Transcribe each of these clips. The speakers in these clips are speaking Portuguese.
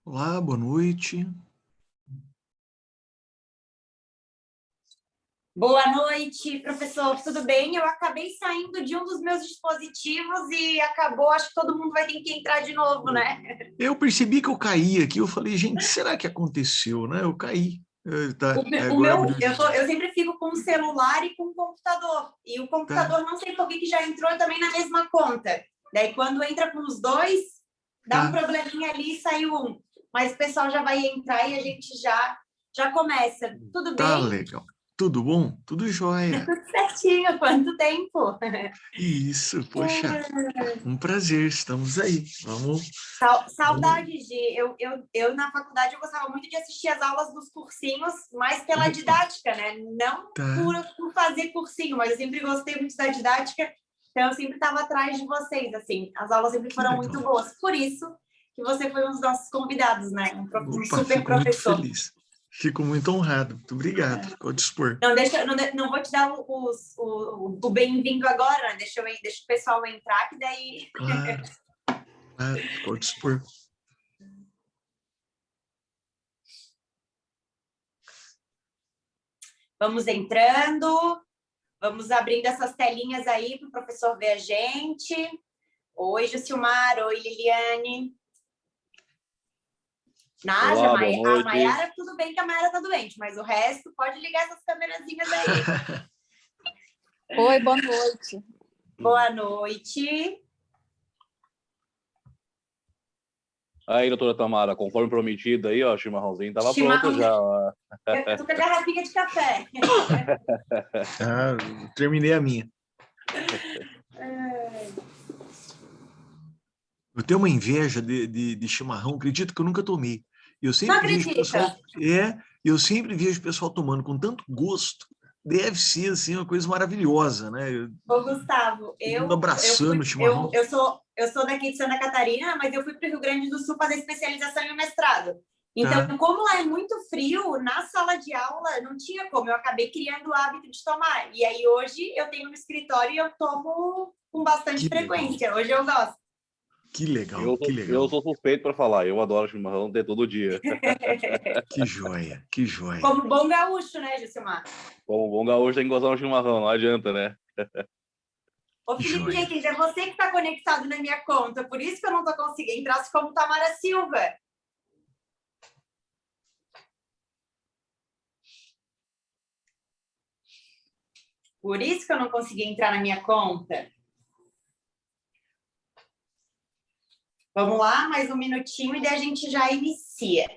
Olá, boa noite. Boa noite, professor. Tudo bem? Eu acabei saindo de um dos meus dispositivos e acabou, acho que todo mundo vai ter que entrar de novo, né? Eu percebi que eu caí aqui, eu falei, gente, será que aconteceu, né? Eu caí. Tá, agora abriu. Eu sempre fico com o celular e com o computador. E o computador, não sei por que já entrou também na mesma conta. Daí, quando entra com os dois, dá um probleminha ali e sai um. Mas o pessoal já vai entrar e a gente já começa. Tudo bem? Tá legal. Tudo bom? Tudo jóia. Tudo certinho. Quanto tempo? Isso, poxa, um prazer, estamos aí. Vamos. Saudades de... Eu, na faculdade, eu gostava muito de assistir as aulas dos cursinhos, mais pela Opa. didática, né? Não Tá. por fazer cursinho, mas eu sempre gostei muito da didática, então eu sempre estava atrás de vocês, assim. As aulas sempre foram muito boas. Por isso que você foi um dos nossos convidados, né? Um Opa, super fico professor. muito feliz. Fico muito honrado. Muito obrigado. Pode dispor. Não vou te dar o bem-vindo agora, né? Deixa o pessoal entrar, que daí... Claro, pode dispor. Vamos entrando, vamos abrindo essas telinhas aí para o professor ver a gente. Oi, Jucimar. Oi, Liliane. Nádia, Olá, boa noite. A Mayara, tudo bem que a Mayara está doente, mas o resto pode ligar essas câmerazinhas aí. Oi, boa noite. Boa noite. Aí, doutora Tamara, conforme prometido aí, ó, o chimarrãozinho estava pronto já. Eu tô com a garrafinha de café. Terminei a minha. Eu tenho uma inveja de chimarrão, acredito que eu nunca tomei. Eu sempre vejo o pessoal, eu sempre vejo o pessoal tomando com tanto gosto. Deve ser assim uma coisa maravilhosa, né? Ô, Gustavo, abraçando o chimarrão. eu sou daqui de Santa Catarina, mas eu fui para o Rio Grande do Sul fazer especialização e mestrado. Então, como lá é muito frio, na sala de aula não tinha como, eu acabei criando o hábito de tomar. E aí hoje eu tenho no escritório e eu tomo com bastante frequência. Hoje eu gosto. Que legal, Eu sou suspeito para falar, eu adoro chimarrão de todo dia. Que joia, que joia. Como bom gaúcho, né, Jucimar? Como bom gaúcho tem que gostar de chimarrão, não adianta, né? Ô, Felipe Jenkins, é você que está conectado na minha conta, por isso que eu não estou conseguindo. Entrasse como Tamara Silva. Por isso que eu não consegui entrar na minha conta. Vamos lá, mais um minutinho e daí a gente já inicia.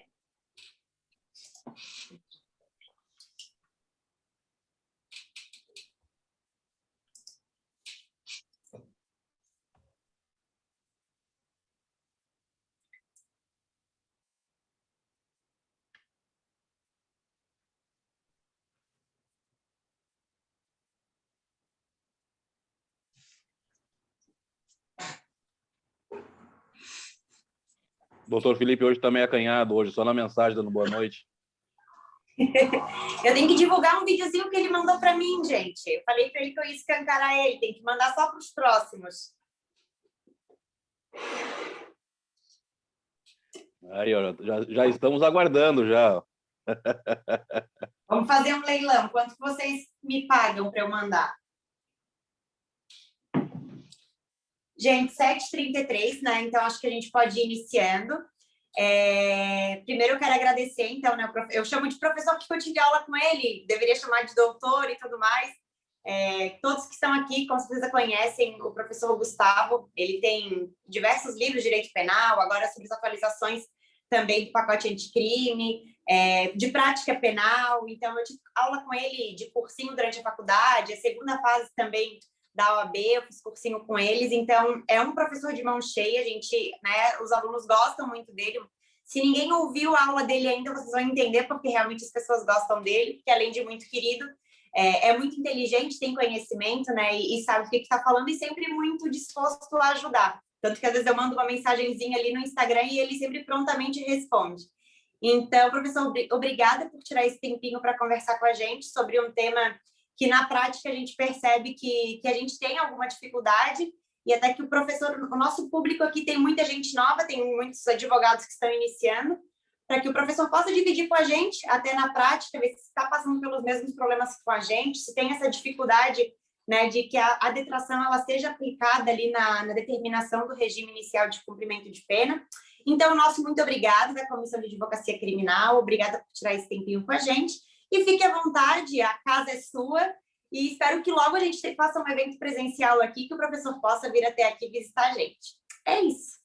Doutor Felipe hoje está meio acanhado, hoje, só na mensagem dando boa noite. Eu tenho que divulgar um videozinho que ele mandou para mim, gente. Eu falei para ele que eu ia escancarar ele, tem que mandar só para os próximos. Aí, ó, já estamos aguardando, já. Vamos fazer um leilão. Quanto vocês me pagam para eu mandar? Gente, 7h33, né? Então, acho que a gente pode ir iniciando. Primeiro, eu quero agradecer, então, né? Eu chamo de professor porque eu tive aula com ele, deveria chamar de doutor e tudo mais. Todos que estão aqui, com certeza, conhecem o professor Gustavo. Ele tem diversos livros de direito penal, agora sobre as atualizações também do pacote anticrime, de prática penal. Então, eu tive aula com ele de cursinho durante a faculdade, a segunda fase também da OAB, eu fiz cursinho com eles. Então, é um professor de mão cheia, a gente, né, os alunos gostam muito dele. Se ninguém ouviu a aula dele ainda, vocês vão entender porque realmente as pessoas gostam dele, porque além de muito querido, é muito inteligente, tem conhecimento, né, e sabe o que está falando e sempre muito disposto a ajudar. Tanto que às vezes eu mando uma mensagenzinha ali no Instagram e ele sempre prontamente responde. Então, professor, obrigada por tirar esse tempinho para conversar com a gente sobre um tema que na prática a gente percebe que a gente tem alguma dificuldade e até que o nosso público aqui tem muita gente nova, tem muitos advogados que estão iniciando, para que o professor possa dividir com a gente, até na prática, ver se está passando pelos mesmos problemas que com a gente, se tem essa dificuldade, né, de que a detração ela seja aplicada ali na determinação do regime inicial de cumprimento de pena. Então, nosso muito obrigado da Comissão de Advocacia Criminal, obrigada por tirar esse tempinho com a gente. E fique à vontade, a casa é sua, e espero que logo a gente faça um evento presencial aqui, que o professor possa vir até aqui visitar a gente. É isso.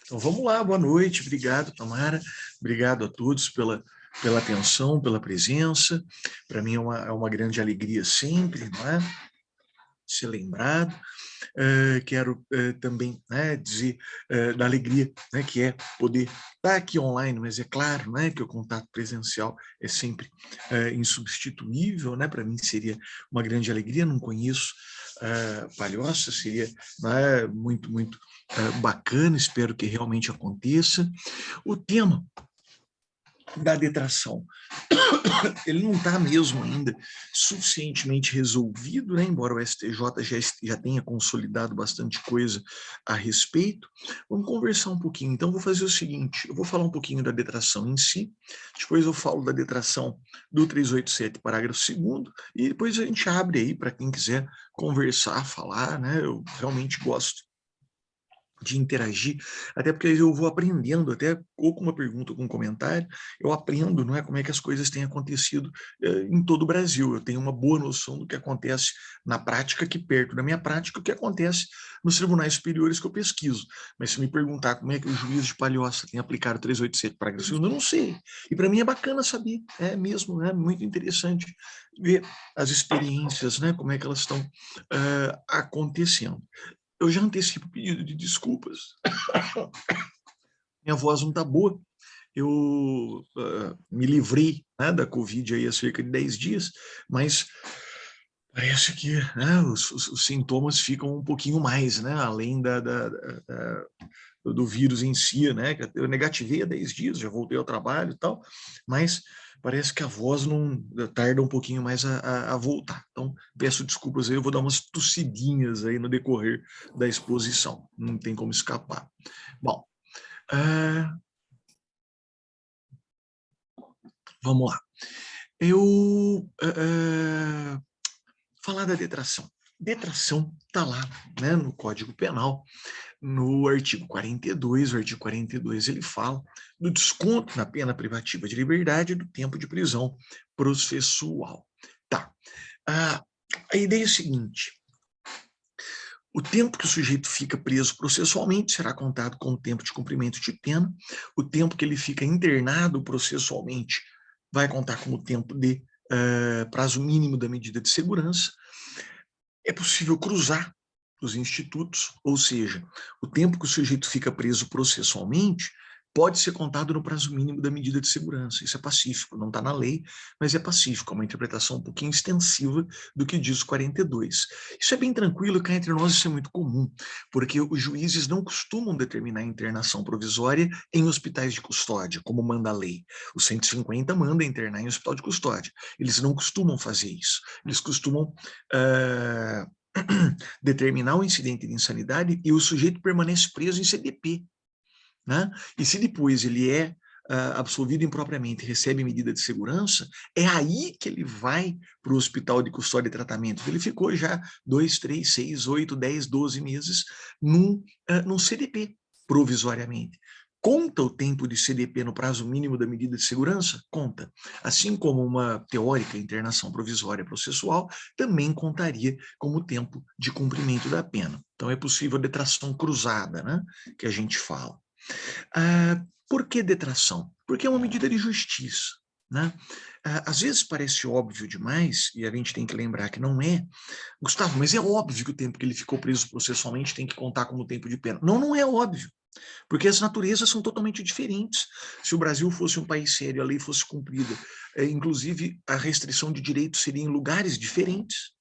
Então, vamos lá, boa noite, obrigado, Tamara, obrigado a todos pela atenção, pela presença. Para mim é uma grande alegria sempre, não é? Ser lembrado. Quero também, né, dizer da alegria, né, que é poder estar aqui online, mas é claro, né, que o contato presencial é sempre insubstituível, né? Para mim seria uma grande alegria, não conheço Palhoça, seria, né, muito, muito bacana, espero que realmente aconteça. O tema da detração, ele não está mesmo ainda suficientemente resolvido, né? Embora o STJ já tenha consolidado bastante coisa a respeito. Vamos conversar um pouquinho. Então, vou fazer o seguinte, eu vou falar um pouquinho da detração em si, depois eu falo da detração do 387, parágrafo 2º, e depois a gente abre aí para quem quiser conversar, falar, né? Eu realmente gosto de interagir, até porque eu vou aprendendo, até ou com uma pergunta ou com um comentário, eu aprendo, não é, como é que as coisas têm acontecido em todo o Brasil. Eu tenho uma boa noção do que acontece na prática, aqui perto da minha prática, o que acontece nos tribunais superiores que eu pesquiso. Mas se me perguntar como é que o juiz de Palhoça tem aplicado o 387 parágrafo 2º, eu não sei. E para mim é bacana saber, é mesmo, é muito interessante ver as experiências, né, como é que elas estão acontecendo. Eu já antecipo o pedido de desculpas. Minha voz não está boa. Eu me livrei, né, da Covid aí há cerca de 10 dias, mas parece que, né, os sintomas ficam um pouquinho mais, né, além do vírus em si, né? Eu negativei há 10 dias, já voltei ao trabalho e tal, mas parece que a voz não tarda um pouquinho mais a voltar. Então, peço desculpas aí, eu vou dar umas tossidinhas aí no decorrer da exposição, não tem como escapar. Bom, vamos lá. Eu falar da detração. Detração está lá, né, no Código Penal, no artigo 42, o artigo 42 ele fala do desconto na pena privativa de liberdade do tempo de prisão processual. Tá. A ideia é a seguinte: o tempo que o sujeito fica preso processualmente será contado como tempo de cumprimento de pena, o tempo que ele fica internado processualmente vai contar como tempo de prazo mínimo da medida de segurança. É possível cruzar os institutos, ou seja, o tempo que o sujeito fica preso processualmente pode ser contado no prazo mínimo da medida de segurança. Isso é pacífico, não está na lei, mas é pacífico, é uma interpretação um pouquinho extensiva do que diz o 42. Isso é bem tranquilo, cá entre nós isso é muito comum, porque os juízes não costumam determinar a internação provisória em hospitais de custódia, como manda a lei. O 150 manda internar em hospital de custódia. Eles não costumam fazer isso. Eles costumam determinar o incidente de insanidade e o sujeito permanece preso em CDP. Né? E se depois ele é absolvido impropriamente recebe medida de segurança, é aí que ele vai para o hospital de custódia e tratamento. Ele ficou já 2, 3, 6, 8, 10, 12 meses num CDP, provisoriamente. Conta o tempo de CDP no prazo mínimo da medida de segurança? Conta. Assim como uma teórica internação provisória processual, também contaria como tempo de cumprimento da pena. Então, é possível a detração cruzada, né, que a gente fala. Por que detração? Porque é uma medida de justiça, né? Às vezes parece óbvio demais, e a gente tem que lembrar que não é. Gustavo, mas é óbvio que o tempo que ele ficou preso processualmente tem que contar como tempo de pena. Não, não é óbvio. Porque as naturezas são totalmente diferentes. Se o Brasil fosse um país sério, a lei fosse cumprida, inclusive a restrição de direitos seria em lugares diferentes,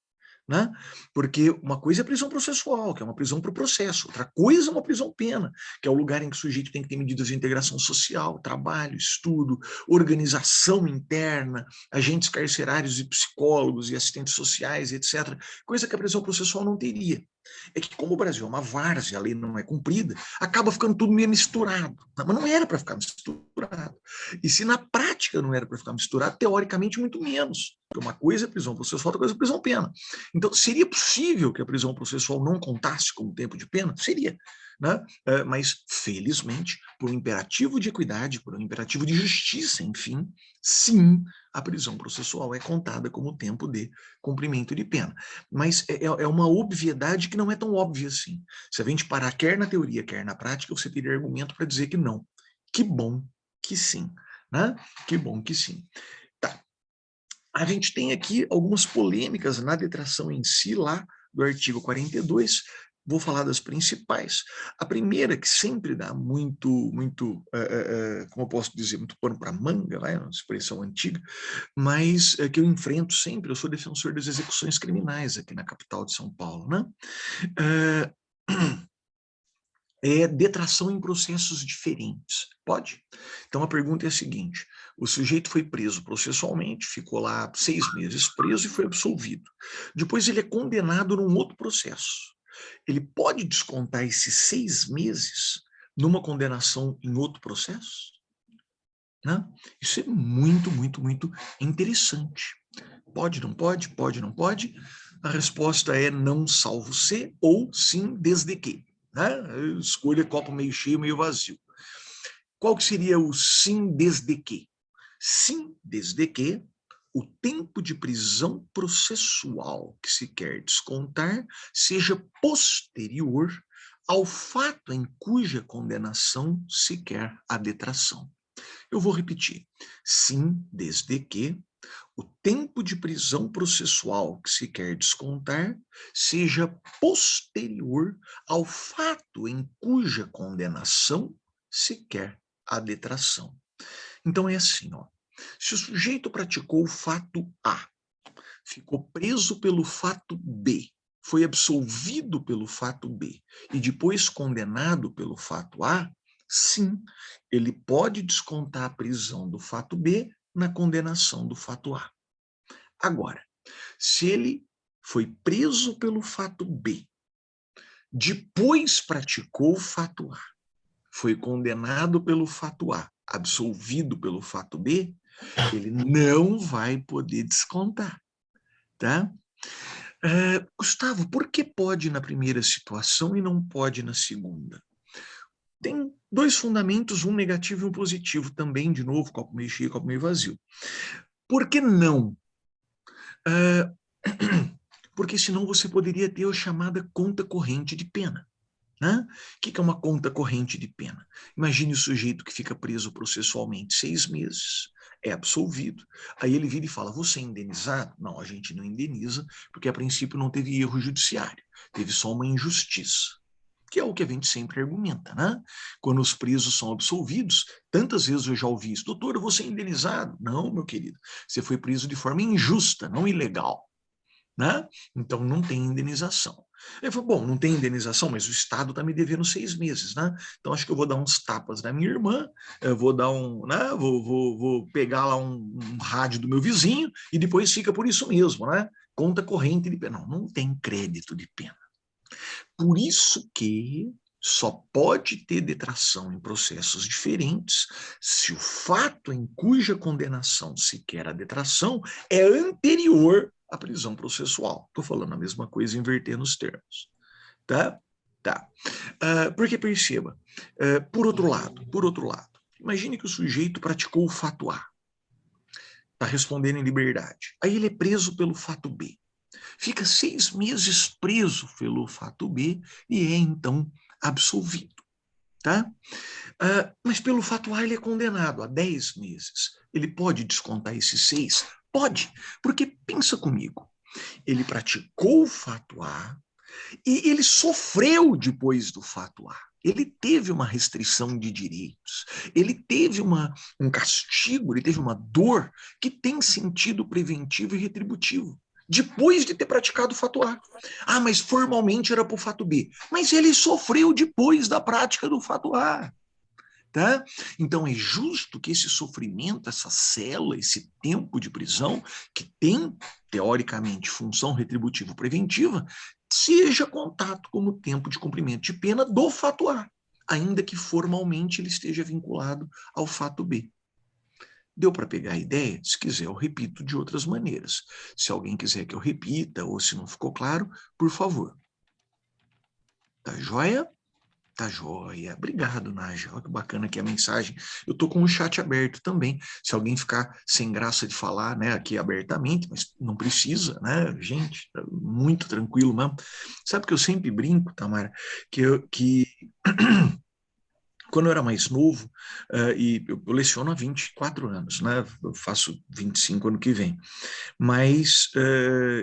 né? Porque uma coisa é a prisão processual, que é uma prisão para o processo, outra coisa é uma prisão-pena, que é o lugar em que o sujeito tem que ter medidas de integração social, trabalho, estudo, organização interna, agentes carcerários e psicólogos e assistentes sociais, etc. Coisa que a prisão processual não teria. É que como o Brasil é uma várzea, a lei não é cumprida, acaba ficando tudo meio misturado. Mas não era para ficar misturado. E se na prática não era para ficar misturado, teoricamente muito menos. Porque uma coisa é prisão processual, outra coisa é prisão-pena. Então, seria possível que a prisão processual não contasse como tempo de pena? Seria. Né? Mas, felizmente, por um imperativo de equidade, por um imperativo de justiça, enfim, sim, a prisão processual é contada como tempo de cumprimento de pena. Mas é uma obviedade que não é tão óbvia assim. Se a gente parar quer na teoria, quer na prática, você teria argumento para dizer que não. Que bom que sim. Né? Que bom que sim. Tá. A gente tem aqui algumas polêmicas na detração em si, lá do artigo 42, vou falar das principais. A primeira, que sempre dá muito, como eu posso dizer, muito pano para manga, né? Uma expressão antiga, mas que eu enfrento sempre, eu sou defensor das execuções criminais aqui na capital de São Paulo, né? É detração em processos diferentes. Pode? Então a pergunta é a seguinte, o sujeito foi preso processualmente, ficou lá 6 meses preso e foi absolvido. Depois ele é condenado num outro processo. Ele pode descontar esses 6 meses numa condenação em outro processo? Né? Isso é muito, muito, muito interessante. Pode, não pode? Pode, não pode? A resposta é não salvo se ou sim desde que. Né? Escolha copo meio cheio, meio vazio. Qual que seria o sim desde que? Sim desde que o tempo de prisão processual que se quer descontar seja posterior ao fato em cuja condenação se quer a detração. Eu vou repetir. Sim desde que o tempo de prisão processual que se quer descontar seja posterior ao fato em cuja condenação se quer a detração. Então é assim, ó. Se o sujeito praticou o fato A, ficou preso pelo fato B, foi absolvido pelo fato B e depois condenado pelo fato A, sim, ele pode descontar a prisão do fato B na condenação do fato A. Agora, se ele foi preso pelo fato B, depois praticou o fato A, foi condenado pelo fato A, absolvido pelo fato B, ele não vai poder descontar, tá? Gustavo, por que pode na primeira situação e não pode na segunda? Tem 2 fundamentos, um negativo e um positivo também, de novo, copo meio cheio, copo meio vazio. Por que não? Porque senão você poderia ter a chamada conta corrente de pena. Né? O que é uma conta corrente de pena? Imagine o sujeito que fica preso processualmente 6 meses, é absolvido, aí ele vira e fala, você é indenizado? Não, a gente não indeniza, porque a princípio não teve erro judiciário, teve só uma injustiça, que é o que a gente sempre argumenta, né? Quando os presos são absolvidos, tantas vezes eu já ouvi isso, doutor, você é indenizado? Não, meu querido, você foi preso de forma injusta, não ilegal. Né? Então não tem indenização. Ele falou, bom, não tem indenização, mas o Estado está me devendo 6 meses, né? Então acho que eu vou dar uns tapas na minha irmã, eu vou dar né? Vou pegar lá um rádio do meu vizinho e depois fica por isso mesmo, né? Conta corrente de pena. Não tem crédito de pena. Por isso que só pode ter detração em processos diferentes se o fato em cuja condenação se quer a detração é anterior à prisão processual. Estou falando a mesma coisa, invertendo os termos. Tá? Tá. Porque perceba, por outro lado, imagine que o sujeito praticou o fato A. Está respondendo em liberdade. Aí ele é preso pelo fato B. Fica 6 meses preso pelo fato B e é, então, absolvido. Tá? Mas pelo fato A ele é condenado a 10 meses. Ele pode descontar esses 6? Pode, porque pensa comigo. Ele praticou o fato A e ele sofreu depois do fato A. Ele teve uma restrição de direitos, ele teve um castigo, ele teve uma dor que tem sentido preventivo e retributivo, depois de ter praticado o fato A. Mas formalmente era para o fato B. Mas ele sofreu depois da prática do fato A. Tá? Então é justo que esse sofrimento, essa cela, esse tempo de prisão, que tem, teoricamente, função retributivo-preventiva, seja contado como tempo de cumprimento de pena do fato A, ainda que formalmente ele esteja vinculado ao fato B. Deu para pegar a ideia? Se quiser, eu repito de outras maneiras. Se alguém quiser que eu repita, ou se não ficou claro, por favor. Tá joia? Tá joia. Obrigado, Nádia. Olha que bacana aqui a mensagem. Eu tô com o chat aberto também. Se alguém ficar sem graça de falar, né, aqui abertamente, mas não precisa, né, gente, tá muito tranquilo mesmo. Sabe que eu sempre brinco, Tamara, que quando eu era mais novo, e eu leciono há 24 anos, né? Eu faço 25 ano que vem. Mas,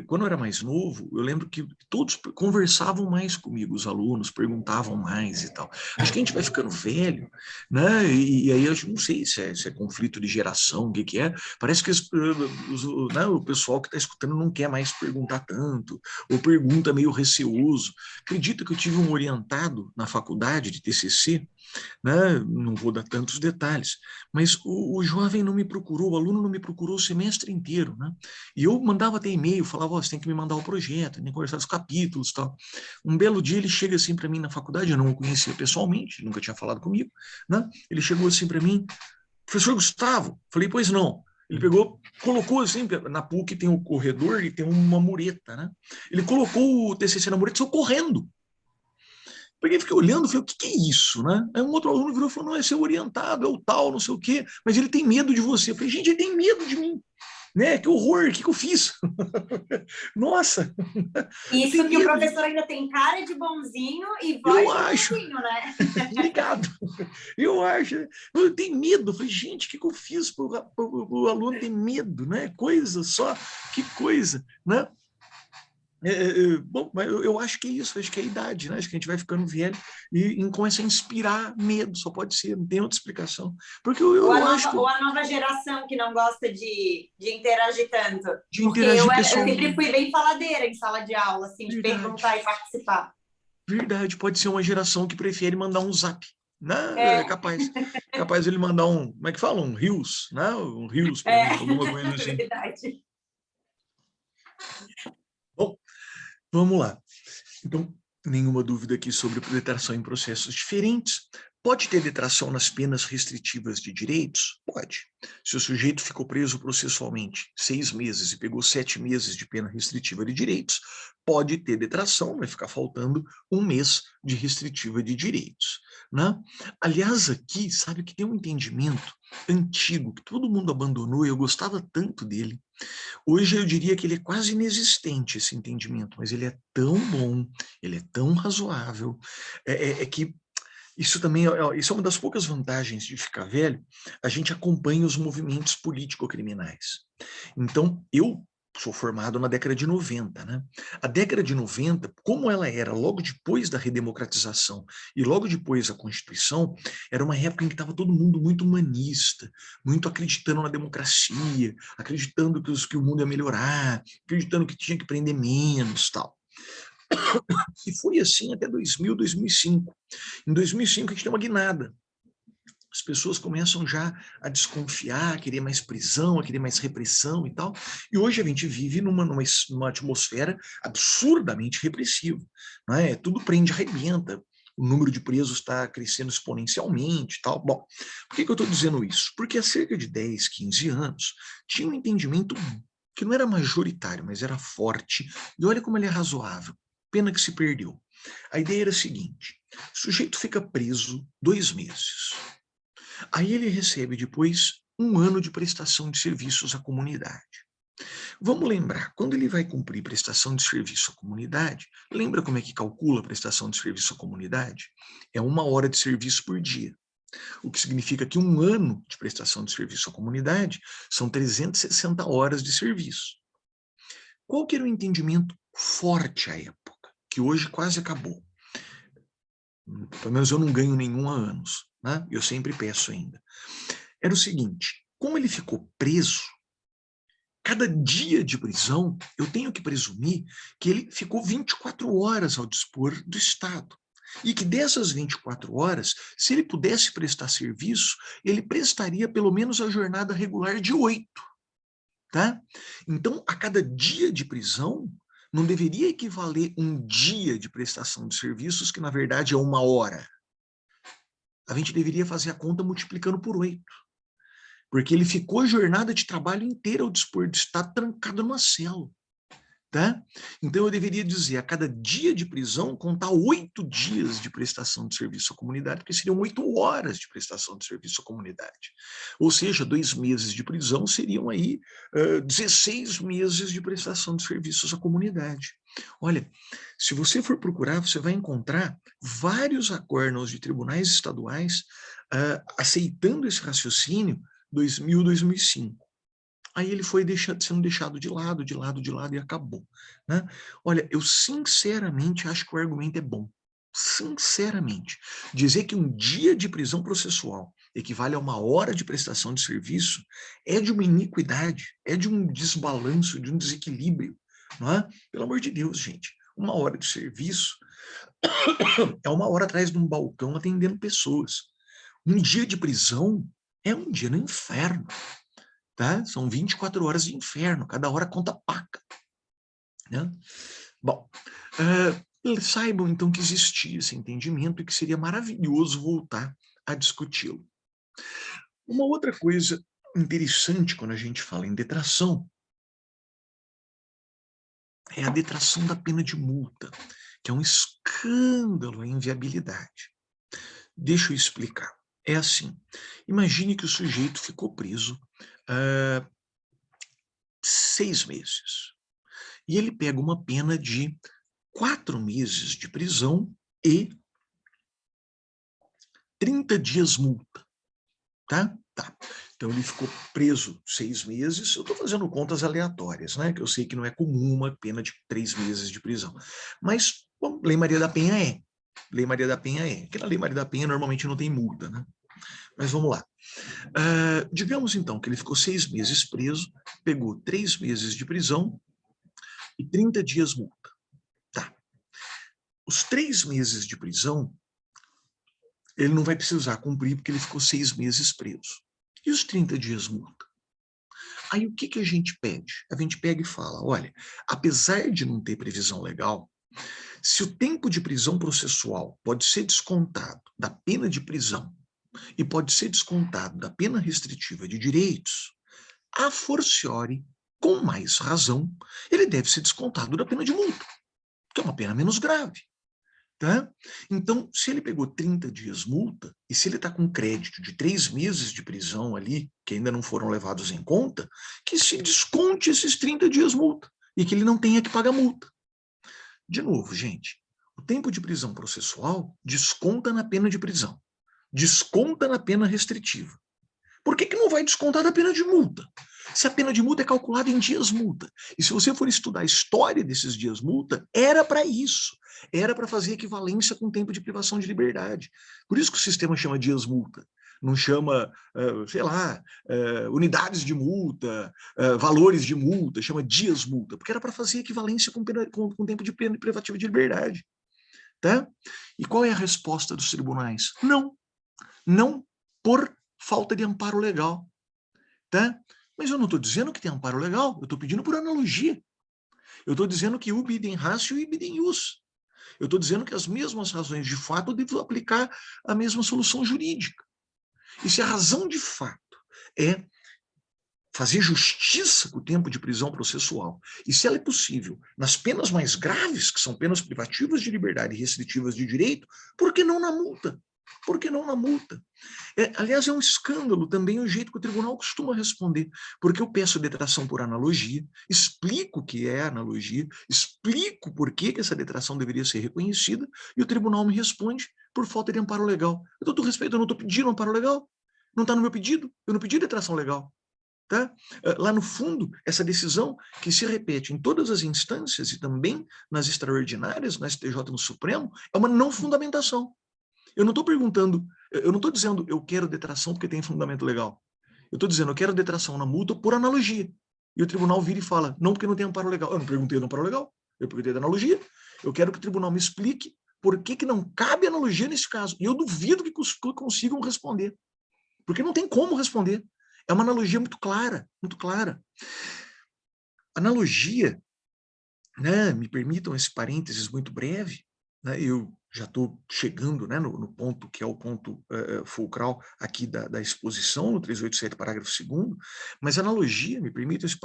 quando eu era mais novo, eu lembro que todos conversavam mais comigo, os alunos perguntavam mais e tal. Acho que a gente vai ficando velho, né? E aí eu não sei se é conflito de geração, o que é. Parece que né, o pessoal que está escutando não quer mais perguntar tanto, ou pergunta meio receoso. Acredito que eu tive um orientado na faculdade de TCC, né? Não vou dar tantos detalhes, mas o jovem não me procurou, o aluno não me procurou o semestre inteiro, né? E eu mandava até e-mail, falava, você tem que me mandar o projeto, tem que conversar os capítulos e tal. Um belo dia ele chega assim para mim na faculdade, eu não o conhecia pessoalmente, nunca tinha falado comigo, né? Ele chegou assim para mim, professor Gustavo, falei, pois não. Ele pegou, colocou assim, na PUC tem o corredor e tem uma mureta, né? Ele colocou o TCC na mureta e saiu correndo. Peguei, fiquei olhando, falei, o que é isso, né? Aí um outro aluno virou e falou, não, é seu orientado, é o tal, não sei o quê, mas ele tem medo de você. Eu falei, gente, ele tem medo de mim, né? Que horror, o que eu fiz? Nossa! Isso que o professor ainda tem cara de bonzinho e voz de bonzinho, né? Obrigado. Eu acho. Eu tenho medo. Eu falei, gente, o que eu fiz para o aluno ter medo, né? Coisa só, que coisa, né? Bom, mas eu acho que é isso, acho que é a idade, né? Acho que a gente vai ficando velho e começa a inspirar medo, só pode ser, não tem outra explicação. Porque eu acho que... Ou a nova geração que não gosta de interagir tanto. De interagir eu sempre fui bem faladeira em sala de aula, assim, de perguntar e participar. Verdade, pode ser uma geração que prefere mandar um zap. Né? É capaz ele mandar como é que fala? Um rios, né? Um rios, alguma coisa assim. Verdade. Bom, vamos lá. Então, nenhuma dúvida aqui sobre detração em processos diferentes. Pode ter detração nas penas restritivas de direitos? Pode. Se o sujeito ficou preso processualmente 6 meses e pegou 7 meses de pena restritiva de direitos, pode ter detração, vai ficar faltando 1 mês de restritiva de direitos. Né? Aliás, aqui, sabe que tem um entendimento antigo, que todo mundo abandonou, e eu gostava tanto dele. Hoje eu diria que ele é quase inexistente, esse entendimento, mas ele é tão bom, ele é tão razoável, que isso também isso é uma das poucas vantagens de ficar velho, a gente acompanha os movimentos político-criminais. Então, eu sou formado na década de 90, né? A década de 90, como ela era logo depois da redemocratização e logo depois da Constituição, era uma época em que estava todo mundo muito humanista, muito acreditando na democracia, acreditando que o mundo ia melhorar, acreditando que tinha que prender menos, tal. E foi assim até 2000, 2005. Em 2005 a gente tem uma guinada. As pessoas começam já a desconfiar, a querer mais prisão, a querer mais repressão e tal. E hoje a gente vive numa atmosfera absurdamente repressiva. Não é? Tudo prende, arrebenta. o número de presos está crescendo exponencialmente e tal. Bom, por que eu estou dizendo isso? Porque há cerca de 10, 15 anos, tinha um entendimento que não era majoritário, mas era forte, e olha como ele é razoável. Pena que se perdeu. A ideia era a seguinte: o sujeito fica preso 2 meses. Aí ele recebe depois 1 ano de prestação de serviços à comunidade. Vamos lembrar, quando ele vai cumprir prestação de serviço à comunidade, lembra como é que calcula a prestação de serviço à comunidade? É 1 hora de serviço por dia. O que significa que 1 ano de prestação de serviço à comunidade são 360 horas de serviço. Qual que era o entendimento forte à época, que hoje quase acabou? Pelo menos eu não ganho nenhum há anos, né? Eu sempre peço ainda. Era o seguinte: como ele ficou preso, cada dia de prisão, eu tenho que presumir que ele ficou 24 horas ao dispor do Estado. E que dessas 24 horas, se ele pudesse prestar serviço, ele prestaria pelo menos a jornada regular de 8. Tá? Então, a cada dia de prisão, não deveria equivaler 1 dia de prestação de serviços, que na verdade é 1 hora. A gente deveria fazer a conta multiplicando por 8. Porque ele ficou a jornada de trabalho inteira ao dispor do Estado trancado numa cela. Tá? Então eu deveria dizer, a cada dia de prisão, contar 8 dias de prestação de serviço à comunidade, porque seriam 8 horas de prestação de serviço à comunidade. Ou seja, 2 meses de prisão seriam aí 16 meses de prestação de serviços à comunidade. Olha, se você for procurar, você vai encontrar vários acórdãos de tribunais estaduais aceitando esse raciocínio 2000, 2005. Aí ele foi sendo deixado de lado e acabou. Né? Olha, eu sinceramente acho que o argumento é bom. Sinceramente. Dizer que 1 dia de prisão processual equivale a 1 hora de prestação de serviço é de uma iniquidade, é de um desbalanço, de um desequilíbrio. Não é? Pelo amor de Deus, gente. 1 hora de serviço é 1 hora atrás de um balcão atendendo pessoas. 1 dia de prisão é 1 dia no inferno. Tá? São 24 horas de inferno, cada hora conta paca. Né? Bom, saibam então que existia esse entendimento e que seria maravilhoso voltar a discuti-lo. Uma outra coisa interessante quando a gente fala em detração é a detração da pena de multa, que é um escândalo, a inviabilidade. Deixa eu explicar. É assim, imagine que o sujeito ficou preso 6 meses. E ele pega uma pena de 4 meses de prisão e 30 dias multa. Tá? Tá. Então ele ficou preso 6 meses. Eu estou fazendo contas aleatórias, né? Que eu sei que não é comum uma pena de 3 meses de prisão. Mas, bom, Lei Maria da Penha é. Lei Maria da Penha é. Porque na Lei Maria da Penha normalmente não tem multa, né? Mas vamos lá. Digamos então que ele ficou 6 meses preso, pegou 3 meses de prisão e 30 dias multa. Tá. Os 3 meses de prisão, ele não vai precisar cumprir porque ele ficou 6 meses preso. E os 30 dias multa? Aí o que a gente pede? A gente pega e fala, olha, apesar de não ter previsão legal, se o tempo de prisão processual pode ser descontado da pena de prisão e pode ser descontado da pena restritiva de direitos, a forciore, com mais razão, ele deve ser descontado da pena de multa, que é uma pena menos grave. Tá? Então, se ele pegou 30 dias multa, e se ele está com crédito de 3 meses de prisão ali, que ainda não foram levados em conta, que se desconte esses 30 dias multa, e que ele não tenha que pagar multa. De novo, gente, o tempo de prisão processual desconta na pena de prisão, desconta na pena restritiva. Por que não vai descontar da pena de multa? Se a pena de multa é calculada em dias multa. E se você for estudar a história desses dias multa, era para isso. Era para fazer equivalência com o tempo de privação de liberdade. Por isso que o sistema chama dias multa. Não chama, sei lá, unidades de multa, valores de multa, chama dias multa. Porque era para fazer equivalência com o tempo de pena privativa de liberdade. Tá? E qual é a resposta dos tribunais? Não. Não por falta de amparo legal. Tá? Mas eu não estou dizendo que tem amparo legal, eu estou pedindo por analogia. Eu estou dizendo que ubi idem ratio e ubi idem ius. Eu estou dizendo que as mesmas razões de fato eu devo aplicar a mesma solução jurídica. E se a razão de fato é fazer justiça com o tempo de prisão processual, e se ela é possível nas penas mais graves, que são penas privativas de liberdade e restritivas de direito, por que não na multa? Por que não na multa? Aliás, é um escândalo também o jeito que o tribunal costuma responder, porque eu peço detração por analogia, explico o que é analogia, explico por que essa detração deveria ser reconhecida, e o tribunal me responde por falta de amparo legal. Eu dou todo respeito, eu não estou pedindo amparo legal, não está no meu pedido, eu não pedi detração legal. Tá? Lá no fundo, essa decisão que se repete em todas as instâncias e também nas extraordinárias, na STJ no Supremo, é uma não fundamentação. Eu não estou perguntando, eu não estou dizendo eu quero detração porque tem fundamento legal. Eu estou dizendo eu quero detração na multa por analogia. E o tribunal vira e fala, não porque não tem amparo legal. Eu não perguntei do amparo legal, eu perguntei da analogia. Eu quero que o tribunal me explique por que não cabe analogia nesse caso. E eu duvido que consigam responder. Porque não tem como responder. É uma analogia muito clara, muito clara. Analogia, né, me permitam esse parênteses muito breve, né, eu já estou chegando, né, no ponto que é o ponto fulcral aqui da exposição, no 387, parágrafo 2º, mas analogia, me permitam esse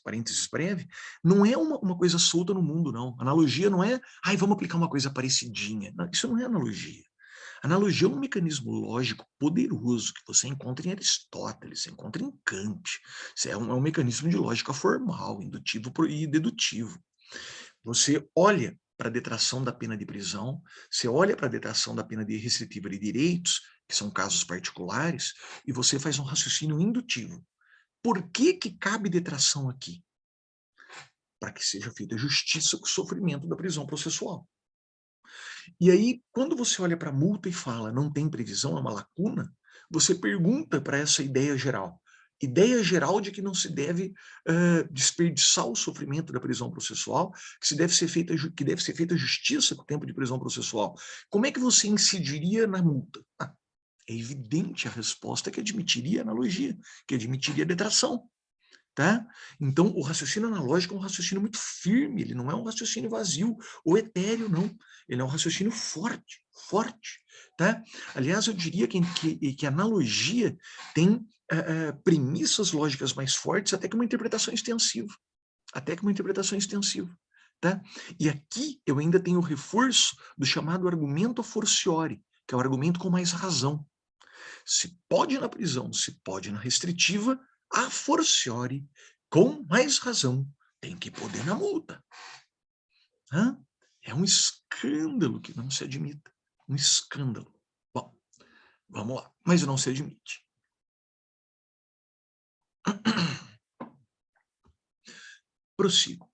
parênteses breve, não é uma coisa solta no mundo, não. Analogia não é, vamos aplicar uma coisa parecidinha. Não, isso não é analogia. Analogia é um mecanismo lógico poderoso que você encontra em Aristóteles, você encontra em Kant. É um mecanismo de lógica formal, indutivo e dedutivo. Você olha para a detração da pena de prisão, você olha para a detração da pena de restritiva de direitos, que são casos particulares, e você faz um raciocínio indutivo. Por que cabe detração aqui? Para que seja feita justiça com o sofrimento da prisão processual. E aí, quando você olha para a multa e fala, não tem previsão, é uma lacuna, você pergunta para essa ideia geral. Ideia geral de que não se deve desperdiçar o sofrimento da prisão processual, que deve ser feita justiça com o tempo de prisão processual. Como é que você incidiria na multa? É evidente a resposta que admitiria analogia, que admitiria detração. Tá? Então, o raciocínio analógico é um raciocínio muito firme, ele não é um raciocínio vazio ou etéreo, não. Ele é um raciocínio forte, forte. Tá? Aliás, eu diria que a analogia tem premissas lógicas mais fortes até que uma interpretação extensiva. Tá? E aqui eu ainda tenho o reforço do chamado argumento a fortiori, que é o argumento com mais razão. Se pode na prisão, se pode na restritiva, a fortiori, com mais razão, tem que poder na multa. É um escândalo que não se admita. Um escândalo. Bom, vamos lá. Mas não se admite. Prossigo.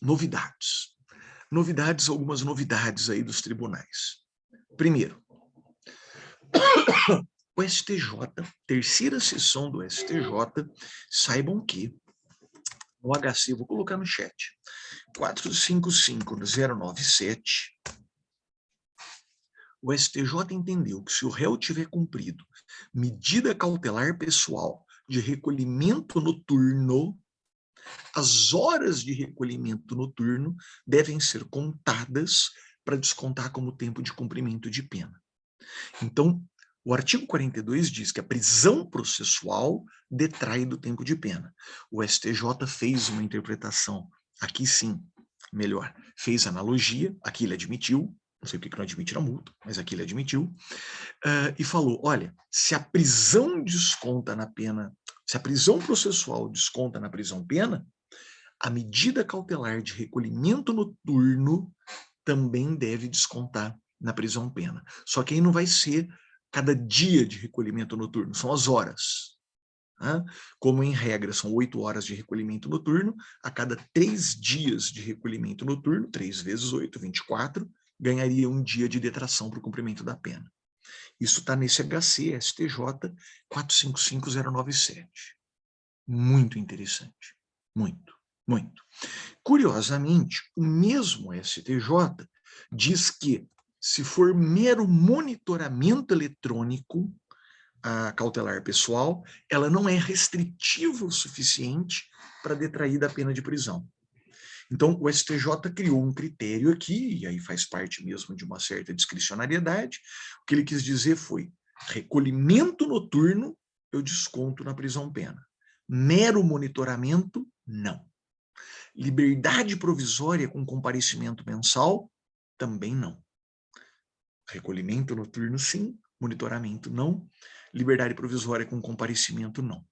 Novidades. Algumas novidades aí dos tribunais. Primeiro, o STJ, terceira sessão do STJ, saibam que no HC, vou colocar no chat, 455-097, o STJ entendeu que se o réu tiver cumprido medida cautelar pessoal de recolhimento noturno, as horas de recolhimento noturno devem ser contadas para descontar como tempo de cumprimento de pena. Então, o artigo 42 diz que a prisão processual detrai do tempo de pena. O STJ fez uma interpretação, aqui sim, melhor, fez analogia, aqui ele admitiu, não sei por que não admite na multa, mas aqui ele admitiu, e falou, olha, se a prisão desconta na pena, se a prisão processual desconta na prisão-pena, a medida cautelar de recolhimento noturno também deve descontar na prisão-pena. Só que aí não vai ser cada dia de recolhimento noturno, são as horas. Como em regra são 8 horas de recolhimento noturno, a cada 3 dias de recolhimento noturno, 3 vezes 8, 24, ganharia um dia de detração para o cumprimento da pena. Isso está nesse HC STJ 455097. Muito interessante. Muito, muito. Curiosamente, o mesmo STJ diz que, se for mero monitoramento eletrônico, a cautelar pessoal, ela não é restritiva o suficiente para detrair da pena de prisão. Então, o STJ criou um critério aqui, e aí faz parte mesmo de uma certa discricionariedade. O que ele quis dizer foi: recolhimento noturno, eu desconto na prisão-pena. Mero monitoramento, não. Liberdade provisória com comparecimento mensal, também não. Recolhimento noturno, sim. Monitoramento, não. Liberdade provisória com comparecimento, não.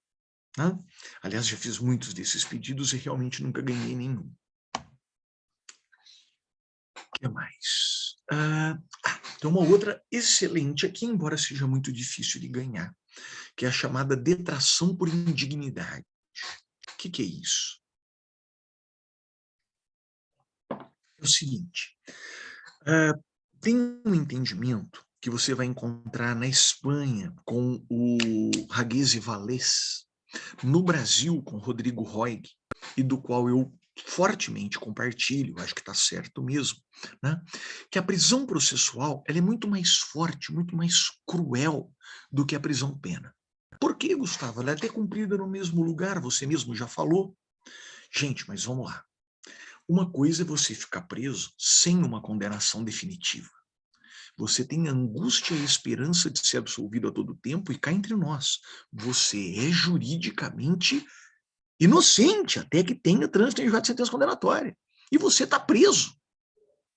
Tá? Aliás, já fiz muitos desses pedidos e realmente nunca ganhei nenhum. O que mais? Tem uma outra excelente aqui, embora seja muito difícil de ganhar, que é a chamada detração por indignidade. O que é isso? É o seguinte, tem um entendimento que você vai encontrar na Espanha com o Ragués e Vallès, no Brasil com Rodrigo Roig, e do qual eu fortemente compartilho, acho que está certo mesmo, né? Que a prisão processual ela é muito mais forte, muito mais cruel do que a prisão-pena. Por quê, Gustavo? Ela é até cumprida no mesmo lugar, você mesmo já falou. Gente, mas vamos lá. Uma coisa é você ficar preso sem uma condenação definitiva. Você tem a angústia e a esperança de ser absolvido a todo tempo, e cá entre nós, você é juridicamente inocente, até que tenha trânsito em julgado de sentença condenatória. E você está preso.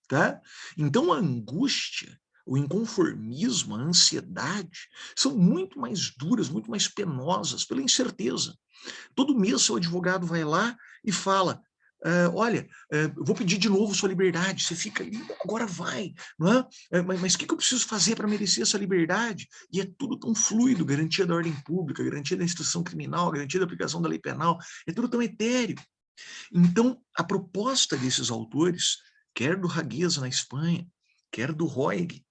Tá? Então a angústia, o inconformismo, a ansiedade, são muito mais duras, muito mais penosas pela incerteza. Todo mês seu advogado vai lá e fala: olha, eu vou pedir de novo sua liberdade. Você fica ali, agora vai, não é? Mas o que eu preciso fazer para merecer essa liberdade? E é tudo tão fluido, garantia da ordem pública, garantia da instrução criminal, garantia da aplicação da lei penal, é tudo tão etéreo. Então, a proposta desses autores, quer do Ragués na Espanha, quer do Roig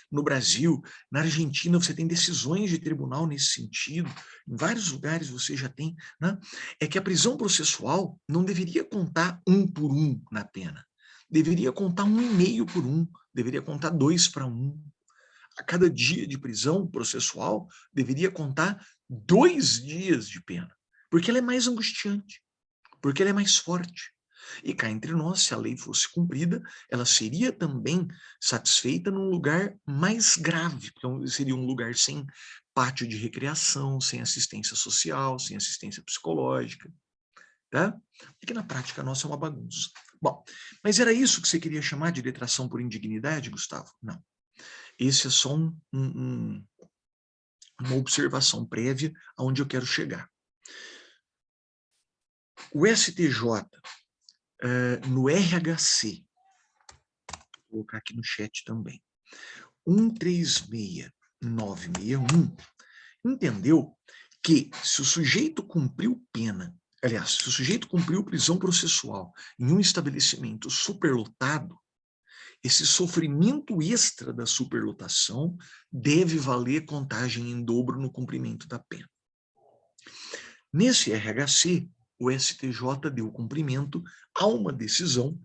no Brasil, na Argentina você tem decisões de tribunal nesse sentido, em vários lugares você já tem, né? É que a prisão processual não deveria contar 1 por 1 na pena, deveria contar 1,5 por 1, deveria contar 2 para 1. A cada dia de prisão processual deveria contar 2 dias de pena, porque ela é mais angustiante, porque ela é mais forte. E cá entre nós, se a lei fosse cumprida, ela seria também satisfeita num lugar mais grave, porque seria um lugar sem pátio de recreação, sem assistência social, sem assistência psicológica. Tá? E que na prática nossa é uma bagunça. Bom, mas era isso que você queria chamar de detração por indignidade, Gustavo? Não. Esse é só uma observação prévia aonde eu quero chegar. O STJ, no RHC, vou colocar aqui no chat também, 136961, entendeu que se o sujeito cumpriu pena, aliás, se o sujeito cumpriu prisão processual em um estabelecimento superlotado, esse sofrimento extra da superlotação deve valer contagem em dobro no cumprimento da pena. Nesse RHC, o STJ deu cumprimento a uma decisão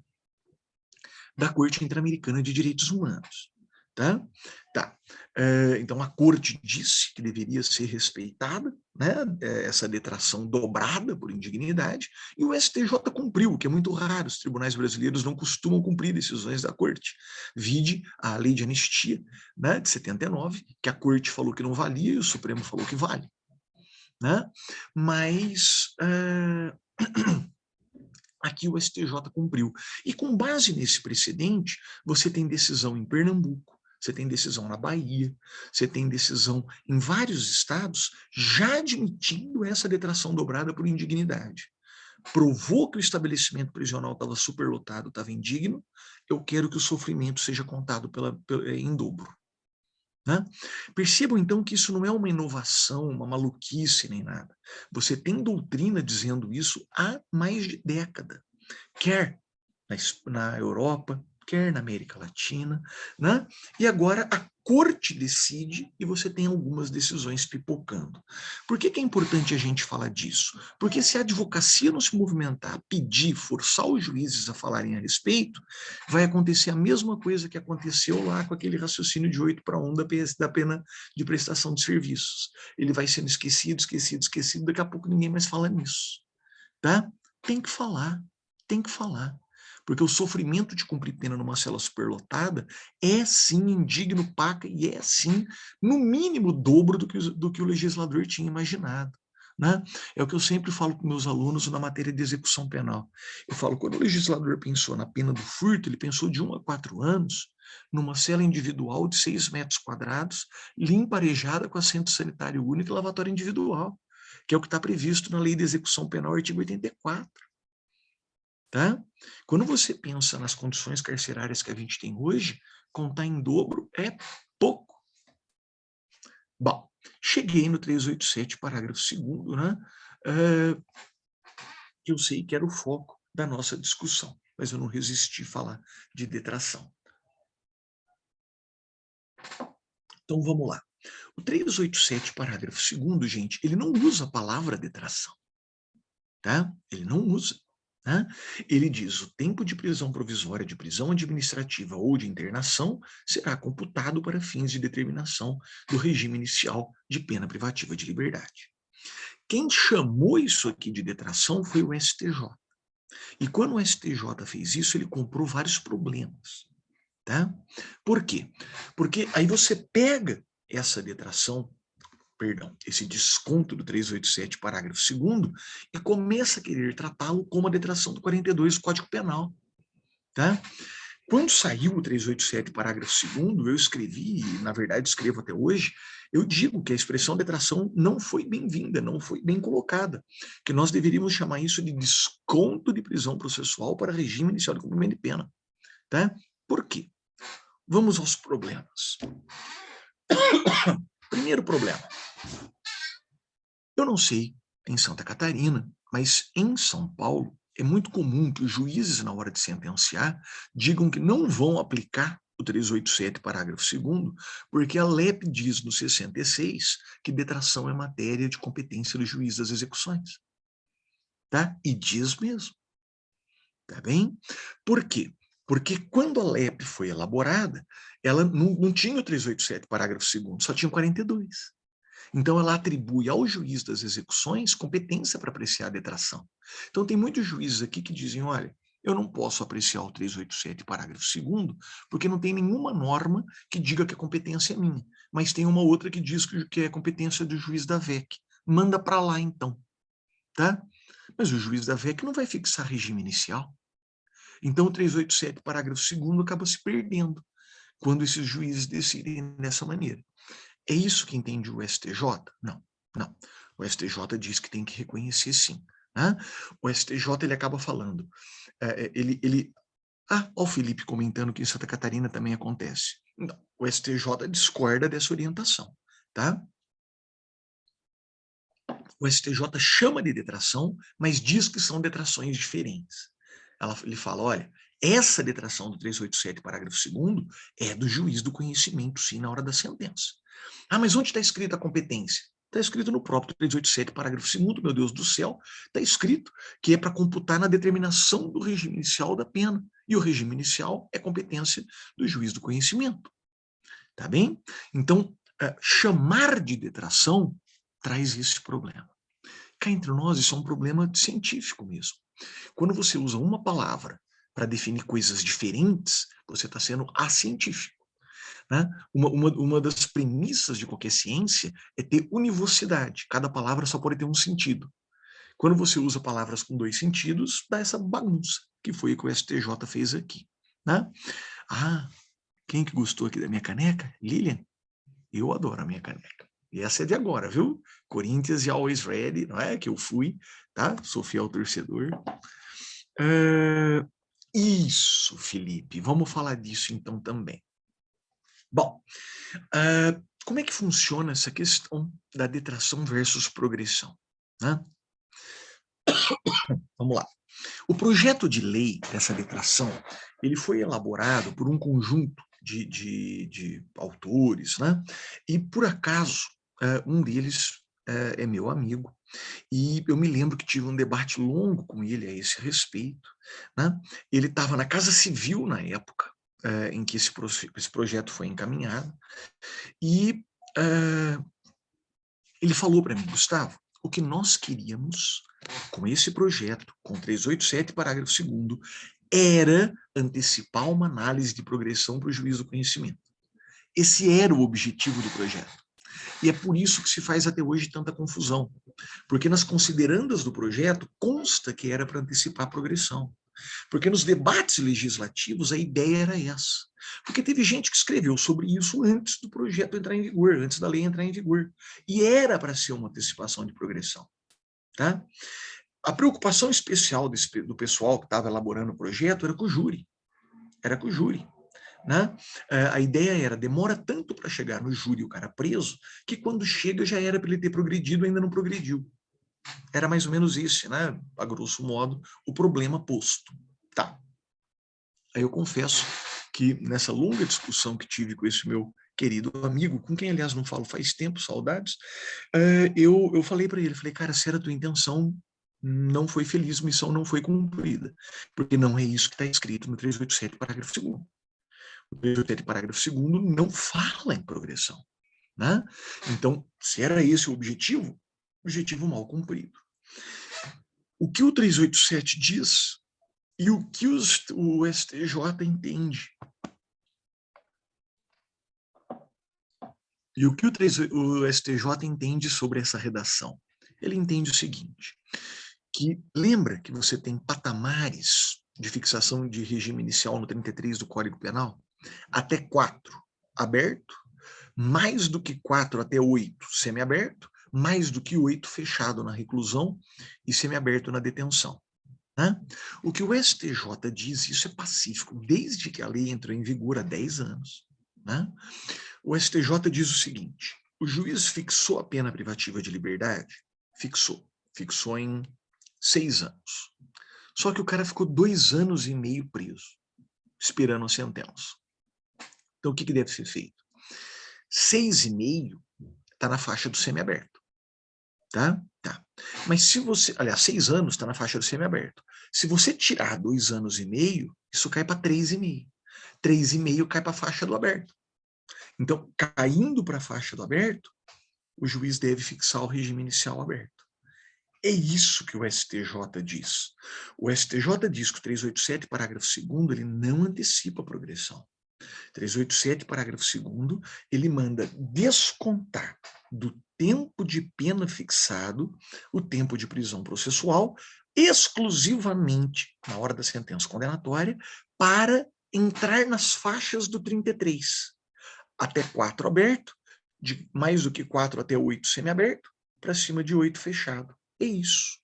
da Corte Interamericana de Direitos Humanos. Tá? Então, a Corte disse que deveria ser respeitada, né, essa detração dobrada por indignidade, e o STJ cumpriu, o que é muito raro. Os tribunais brasileiros não costumam cumprir decisões da Corte. Vide a lei de anistia, né, de 79, que a Corte falou que não valia e o Supremo falou que vale. Né? Mas aqui o STJ cumpriu. E com base nesse precedente, você tem decisão em Pernambuco, você tem decisão na Bahia, você tem decisão em vários estados já admitindo essa detração dobrada por indignidade. Provou que o estabelecimento prisional estava superlotado, estava indigno, eu quero que o sofrimento seja contado em dobro. Né? Percebam então que isso não é uma inovação, uma maluquice nem nada. Você tem doutrina dizendo isso há mais de década, quer na Europa, quer na América Latina, né? E agora a Corte decide e você tem algumas decisões pipocando. Por que é importante a gente falar disso? Porque se a advocacia não se movimentar, pedir, forçar os juízes a falarem a respeito, vai acontecer a mesma coisa que aconteceu lá com aquele raciocínio de 8-1 da pena de prestação de serviços. Ele vai sendo esquecido, daqui a pouco ninguém mais fala nisso. Tá? Tem que falar. tem que falar. Porque o sofrimento de cumprir pena numa cela superlotada é sim indigno, paca, e é sim, no mínimo, o dobro do que o legislador tinha imaginado. Né? É o que eu sempre falo com meus alunos na matéria de execução penal. Eu falo, quando o legislador pensou na pena do furto, ele pensou de 1 a 4 anos, numa cela individual de 6 metros quadrados, limpa, arejada, com assento sanitário único e lavatório individual, que é o que está previsto na Lei de Execução Penal, artigo 84. Tá? Quando você pensa nas condições carcerárias que a gente tem hoje, contar em dobro é pouco. Bom, cheguei no 387, parágrafo 2º, né? Que eu sei que era o foco da nossa discussão, mas eu não resisti a falar de detração. Então, vamos lá. O 387, parágrafo 2º, gente, ele não usa a palavra detração. Tá? Ele não usa. Tá? Ele diz, o tempo de prisão provisória, de prisão administrativa ou de internação será computado para fins de determinação do regime inicial de pena privativa de liberdade. Quem chamou isso aqui de detração foi o STJ. E quando o STJ fez isso, ele comprou vários problemas. Tá? Por quê? Porque aí você pega essa detração, esse desconto do 387, parágrafo 2º, e começa a querer tratá-lo como a detração do 42 do Código Penal. Tá? Quando saiu o 387, parágrafo 2º, eu escrevi, e na verdade escrevo até hoje, eu digo que a expressão detração não foi bem-vinda, não foi bem colocada, que nós deveríamos chamar isso de desconto de prisão processual para regime inicial de cumprimento de pena. Tá? Por quê? Vamos aos problemas. Primeiro problema. Eu não sei em Santa Catarina, mas em São Paulo é muito comum que os juízes, na hora de sentenciar, digam que não vão aplicar o 387, parágrafo 2º, porque a LEP diz no 66 que detração é matéria de competência do juiz das execuções. Tá? E diz mesmo. Tá bem? Por quê? Porque quando a LEP foi elaborada, ela não tinha o 387, parágrafo 2º, só tinha o 42. Então, ela atribui ao juiz das execuções competência para apreciar a detração. Então, tem muitos juízes aqui que dizem, olha, eu não posso apreciar o 387, parágrafo 2º, porque não tem nenhuma norma que diga que a competência é minha, mas tem uma outra que diz que é competência do juiz da VEC. Manda para lá, então. Tá? Mas o juiz da VEC não vai fixar regime inicial. Então, o 387, parágrafo 2º, acaba se perdendo quando esses juízes decidem dessa maneira. É isso que entende o STJ? Não, não. O STJ diz que tem que reconhecer sim. Né? O STJ ele acaba falando. Olha o Felipe comentando que em Santa Catarina também acontece. Não, o STJ discorda dessa orientação. Tá? O STJ chama de detração, mas diz que são detrações diferentes. Ele fala, olha, essa detração do 387, parágrafo 2º, é do juiz do conhecimento, sim, na hora da sentença. Ah, mas onde está escrita a competência? Está escrito no próprio 387, parágrafo 2º, meu Deus do céu, está escrito que é para computar na determinação do regime inicial da pena. E o regime inicial é competência do juiz do conhecimento. Tá bem? Então, chamar de detração traz esse problema. Cá entre nós, isso é um problema científico mesmo. Quando você usa uma palavra para definir coisas diferentes, você está sendo acientífico. Né? Uma das premissas de qualquer ciência é ter univocidade. Cada palavra só pode ter um sentido. Quando você usa palavras com 2 sentidos, dá essa bagunça, que foi o que o STJ fez aqui. Né? Ah, quem que gostou aqui da minha caneca? Lilian? Eu adoro a minha caneca. E essa é de agora, viu? Corinthians e Always Ready, não é? Que eu fui, tá? Sou fiel torcedor. Isso, Felipe. Vamos falar disso então também. Bom, como é que funciona essa questão da detração versus progressão? Né? Vamos lá. O projeto de lei dessa detração, ele foi elaborado por um conjunto de autores, né? E por acaso, um deles é meu amigo, e eu me lembro que tive um debate longo com ele a esse respeito, né? Ele estava na Casa Civil na época, em que esse projeto foi encaminhado, e ele falou para mim, Gustavo, o que nós queríamos com esse projeto, com 387, parágrafo 2º, era antecipar uma análise de progressão para o juiz do conhecimento. Esse era o objetivo do projeto. E é por isso que se faz até hoje tanta confusão. Porque nas considerandas do projeto consta que era para antecipar a progressão. Porque nos debates legislativos a ideia era essa. Porque teve gente que escreveu sobre isso antes do projeto entrar em vigor, antes da lei entrar em vigor. E era para ser uma antecipação de progressão. Tá? A preocupação especial do pessoal que estava elaborando o projeto era com o júri. Era com o júri. Né? A ideia era, demora tanto para chegar no júri o cara preso, que quando chega já era para ele ter progredido, ainda não progrediu. Era mais ou menos isso, né? A grosso modo, o problema posto. Tá. Aí eu confesso que nessa longa discussão que tive com esse meu querido amigo, com quem, aliás, não falo faz tempo, saudades, eu falei para ele, falei, cara, se era a tua intenção, não foi feliz, missão não foi cumprida, porque não é isso que está escrito no 387, parágrafo 2º. O 387, parágrafo 2º não fala em progressão. Né? Então, se era esse o objetivo mal cumprido. O que o 387 diz e o que o STJ entende. E o que o STJ entende sobre essa redação? Ele entende o seguinte, que lembra que você tem patamares de fixação de regime inicial no 33 do Código Penal? Até 4 aberto, mais do que 4 até 8 semiaberto, mais do que 8 fechado na reclusão e semiaberto na detenção. Né? O que o STJ diz, isso é pacífico, desde que a lei entrou em vigor há 10 anos. Né? O STJ diz o seguinte, o juiz fixou a pena privativa de liberdade? Fixou em 6 anos. Só que o cara ficou 2 anos e meio preso, esperando a sentença. Então, o que deve ser feito? 6,5 está na faixa do semiaberto. Tá? Tá. Mas se você... Aliás, 6 anos está na faixa do semiaberto. Se você tirar 2 anos e meio, isso cai para 3,5. 3,5 cai para a faixa do aberto. Então, caindo para a faixa do aberto, o juiz deve fixar o regime inicial aberto. É isso que o STJ diz. O STJ diz que o 387, parágrafo 2º, ele não antecipa a progressão. 387, parágrafo 2º, ele manda descontar do tempo de pena fixado o tempo de prisão processual exclusivamente na hora da sentença condenatória para entrar nas faixas do 33. Até 4 aberto, de mais do que 4 até 8 semiaberto, para cima de 8 fechado. É isso.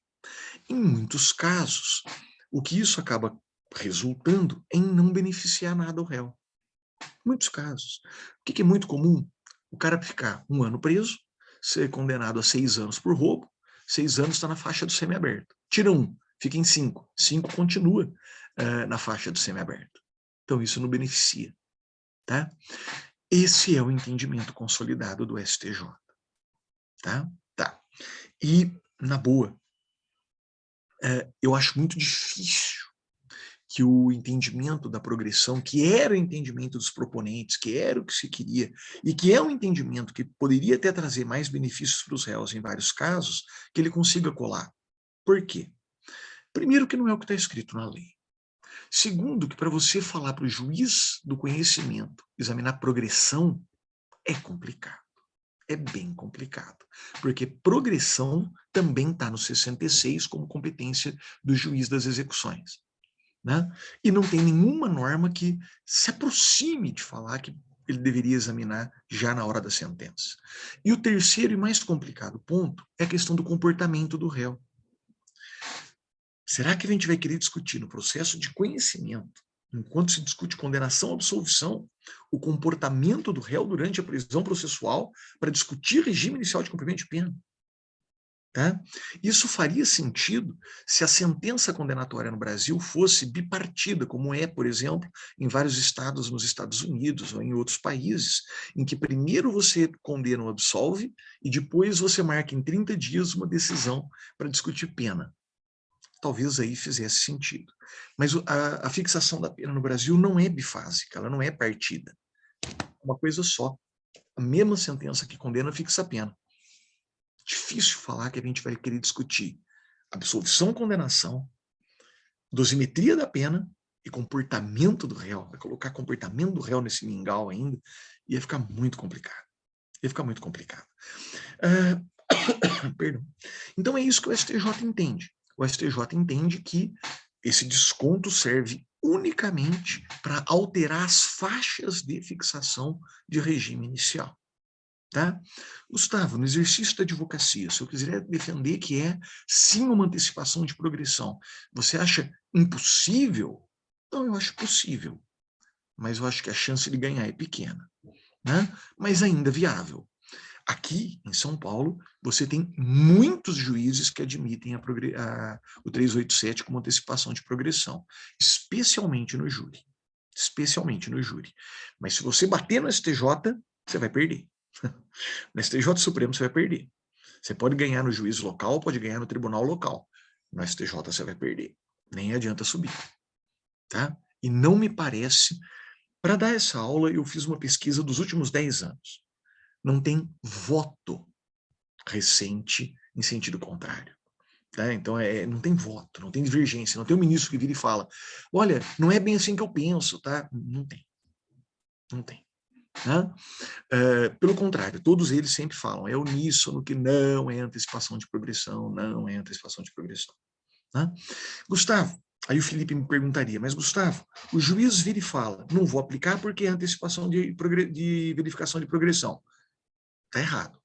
Em muitos casos, o que isso acaba resultando em não beneficiar nada ao réu. Muitos casos. O que é muito comum? O cara ficar 1 ano preso, ser condenado a 6 anos por roubo, 6 anos está na faixa do semiaberto. Tira 1, fica em 5. 5 continua na faixa do semiaberto. Então isso não beneficia. Tá? Esse é o entendimento consolidado do STJ. Tá? Tá. E, na boa, eu acho muito difícil que o entendimento da progressão, que era o entendimento dos proponentes, que era o que se queria, e que é um entendimento que poderia até trazer mais benefícios para os réus em vários casos, que ele consiga colar. Por quê? Primeiro, que não é o que está escrito na lei. Segundo, que para você falar para o juiz do conhecimento examinar progressão, é complicado. É bem complicado. Porque progressão também está no 66 como competência do juiz das execuções. Né? E não tem nenhuma norma que se aproxime de falar que ele deveria examinar já na hora da sentença. E o terceiro e mais complicado ponto é a questão do comportamento do réu. Será que a gente vai querer discutir no processo de conhecimento, enquanto se discute condenação ou absolvição, o comportamento do réu durante a prisão processual para discutir regime inicial de cumprimento de pena? Tá? Isso faria sentido se a sentença condenatória no Brasil fosse bipartida, como é, por exemplo, em vários estados nos Estados Unidos ou em outros países, em que primeiro você condena ou absolve e depois você marca em 30 dias uma decisão para discutir pena. Talvez aí fizesse sentido. Mas a fixação da pena no Brasil não é bifásica, ela não é partida. É uma coisa só. A mesma sentença que condena fixa a pena. Difícil falar que a gente vai querer discutir absolvição, condenação, dosimetria da pena e comportamento do réu. Vai colocar comportamento do réu nesse mingau ainda, ia ficar muito complicado. Ia ficar muito complicado. Perdão. Então é isso que o STJ entende. O STJ entende que esse desconto serve unicamente para alterar as faixas de fixação de regime inicial. Tá? Gustavo, no exercício da advocacia, se eu quiser defender que é sim uma antecipação de progressão, você acha impossível? Não, eu acho possível, mas eu acho que a chance de ganhar é pequena, né? Mas ainda viável. Aqui, em São Paulo, você tem muitos juízes que admitem o 387 como antecipação de progressão, especialmente no júri. Especialmente no júri. Mas se você bater no STJ, você vai perder. No STJ Supremo você vai perder. Você pode ganhar no juízo local, pode ganhar no tribunal local. No STJ você vai perder. Nem adianta subir. Tá? E não me parece... Para dar essa aula, eu fiz uma pesquisa dos últimos 10 anos. Não tem voto recente em sentido contrário. Tá? Então, não tem voto, não tem divergência, não tem um ministro que vira e fala, olha, não é bem assim que eu penso, tá? Não tem. Não tem. Né? Pelo contrário, todos eles sempre falam, é uníssono que não é antecipação de progressão, não é antecipação de progressão. Né? Gustavo, aí o Felipe me perguntaria, mas Gustavo, o juiz vira e fala, não vou aplicar porque é antecipação de verificação de progressão. Está errado.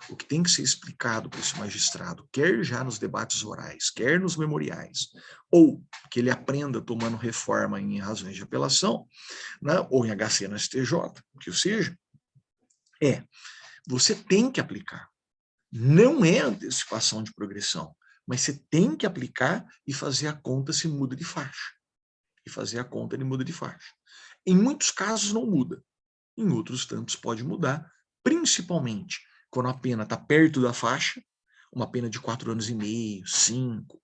O que tem que ser explicado para esse magistrado, quer já nos debates orais, quer nos memoriais, ou que ele aprenda tomando reforma em razões de apelação, né, ou em HC no STJ, que seja, você tem que aplicar. Não é antecipação de progressão, mas você tem que aplicar e fazer a conta se muda de faixa. E fazer a conta de muda de faixa. Em muitos casos não muda, em outros tantos pode mudar, principalmente quando a pena está perto da faixa, uma pena de 4 anos e meio, 5,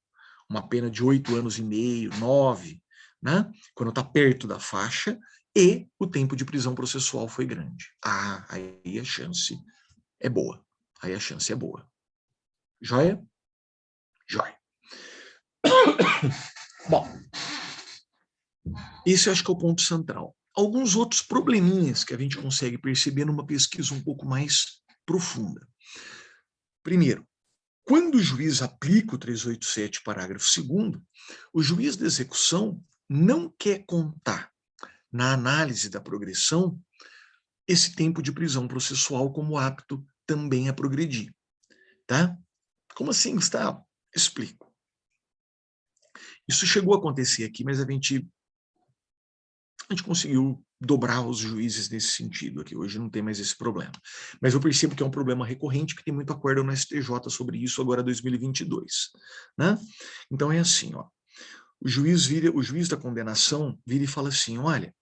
uma pena de 8 anos e meio, 9, né? Quando está perto da faixa e o tempo de prisão processual foi grande. Aí a chance é boa. Aí a chance é boa. Joia? Joia. Bom, esse eu acho que é o ponto central. Alguns outros probleminhas que a gente consegue perceber numa pesquisa um pouco mais profunda. Primeiro, quando o juiz aplica o 387, parágrafo 2º, o juiz de execução não quer contar na análise da progressão esse tempo de prisão processual como apto também a progredir. Tá? Como assim, Gustavo? Explico. Isso chegou a acontecer aqui, mas a gente conseguiu dobrar os juízes nesse sentido aqui. Hoje não tem mais esse problema. Mas eu percebo que é um problema recorrente, que tem muito acordo no STJ sobre isso agora 2022. Né? Então é assim, ó. O juiz da condenação vira e fala assim, olha,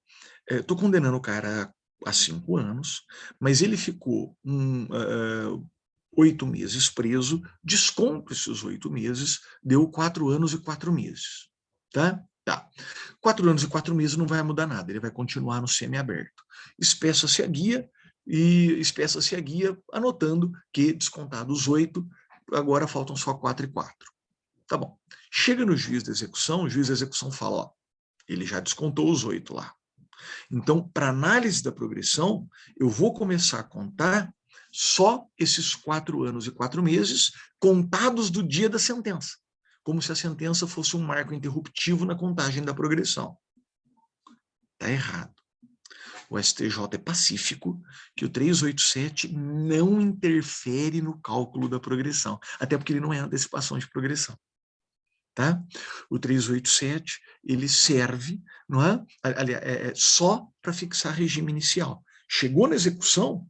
estou condenando o cara há 5 anos, mas ele ficou 8 meses preso, desconto esses 8 meses, deu 4 anos e 4 meses. Tá? Tá. 4 anos e 4 meses não vai mudar nada, ele vai continuar no semiaberto. Espeça-se a guia anotando que, descontados os 8, agora faltam só 4 e 4. Tá bom. Chega no juiz da execução, o juiz da execução fala, ó, ele já descontou os 8 lá. Então, para análise da progressão, eu vou começar a contar só esses 4 anos e 4 meses contados do dia da sentença, como se a sentença fosse um marco interruptivo na contagem da progressão. Está errado. O STJ é pacífico, que o 387 não interfere no cálculo da progressão, até porque ele não é antecipação de progressão. Tá? O 387, ele serve, não é? Só para fixar regime inicial. Chegou na execução,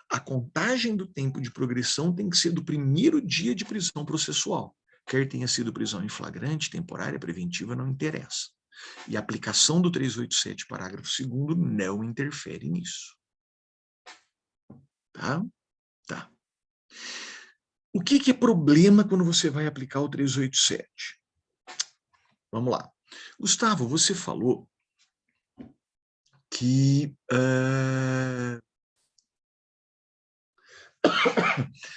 a contagem do tempo de progressão tem que ser do primeiro dia de prisão processual. Quer tenha sido prisão em flagrante, temporária, preventiva, não interessa. E a aplicação do 387, parágrafo 2º, não interfere nisso. Tá? Tá. O que é problema quando você vai aplicar o 387? Vamos lá. Gustavo, você falou que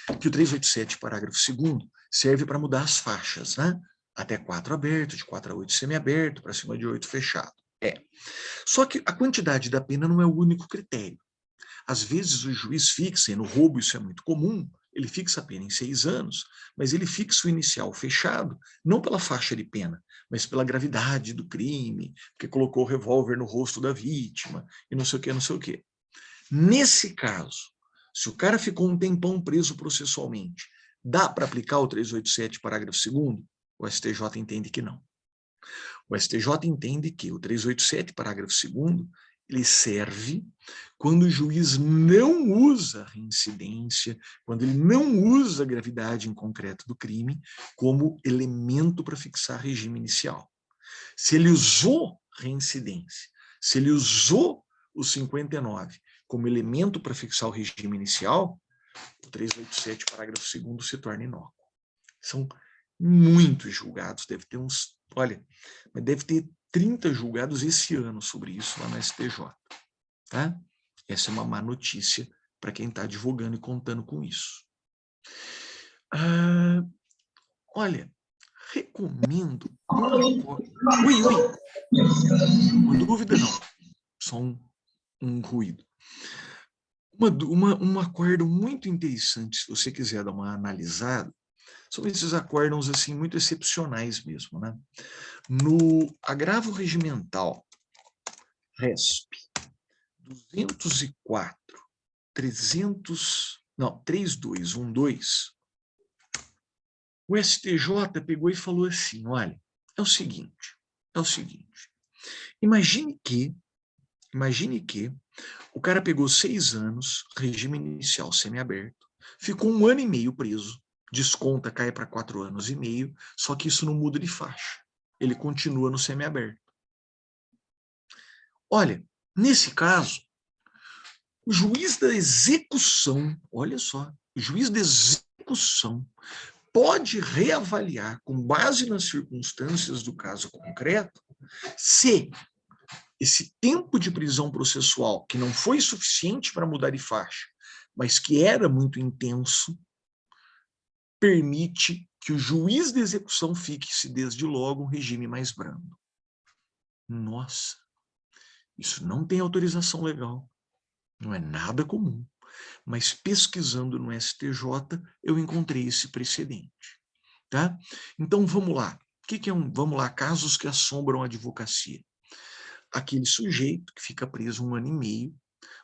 o 387, parágrafo 2º, serve para mudar as faixas, né? Até 4 aberto, de 4 a 8 semiaberto, para cima de 8 fechado. Só que a quantidade da pena não é o único critério. Às vezes o juiz fixa, e no roubo isso é muito comum, ele fixa a pena em 6 anos, mas ele fixa o inicial fechado, não pela faixa de pena, mas pela gravidade do crime, porque colocou o revólver no rosto da vítima, e não sei o que, não sei o que. Nesse caso, se o cara ficou um tempão preso processualmente, dá para aplicar o 387, parágrafo 2º? O STJ entende que não. O STJ entende que o 387, parágrafo 2º, ele serve quando o juiz não usa reincidência, quando ele não usa a gravidade em concreto do crime como elemento para fixar regime inicial. Se ele usou reincidência, se ele usou o 59 como elemento para fixar o regime inicial, o 387, parágrafo 2º, se torna inócuo. São muitos julgados, deve ter uns, olha, mas deve ter 30 julgados esse ano sobre isso lá na STJ. Tá? Essa é uma má notícia para quem está advogando e contando com isso. Olha, recomendo... Ui. Uma dúvida não, só um ruído. Um acórdão muito interessante, se você quiser dar uma analisada, são esses acórdãos assim, muito excepcionais mesmo. Né? No agravo regimental, RESP, 204, 3212, o STJ pegou e falou assim, olha, é o seguinte, imagine que o cara pegou 6 anos, regime inicial semiaberto, ficou 1 ano e meio preso, desconta, cai para 4 anos e meio, só que isso não muda de faixa. Ele continua no semiaberto. Olha, nesse caso, o juiz da execução, olha só, o juiz da execução pode reavaliar, com base nas circunstâncias do caso concreto, se esse tempo de prisão processual, que não foi suficiente para mudar de faixa, mas que era muito intenso, permite que o juiz de execução fixe desde logo um regime mais brando. Nossa, isso não tem autorização legal, não é nada comum, mas pesquisando no STJ eu encontrei esse precedente. Tá? Então vamos lá, vamos lá, casos que assombram a advocacia. Aquele sujeito que fica preso 1 ano e meio,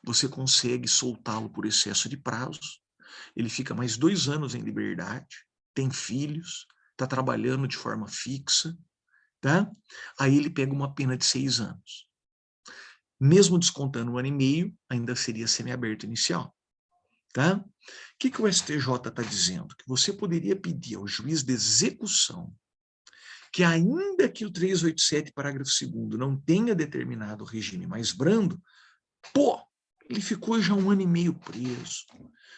você consegue soltá-lo por excesso de prazo, ele fica mais 2 anos em liberdade, tem filhos, está trabalhando de forma fixa, tá? Aí ele pega uma pena de 6 anos. Mesmo descontando 1 ano e meio, ainda seria semiaberto inicial. Tá? O que o STJ está dizendo? Que você poderia pedir ao juiz de execução que, ainda que o 387, parágrafo 2º, não tenha determinado o regime mais brando, ele ficou já 1 ano e meio preso,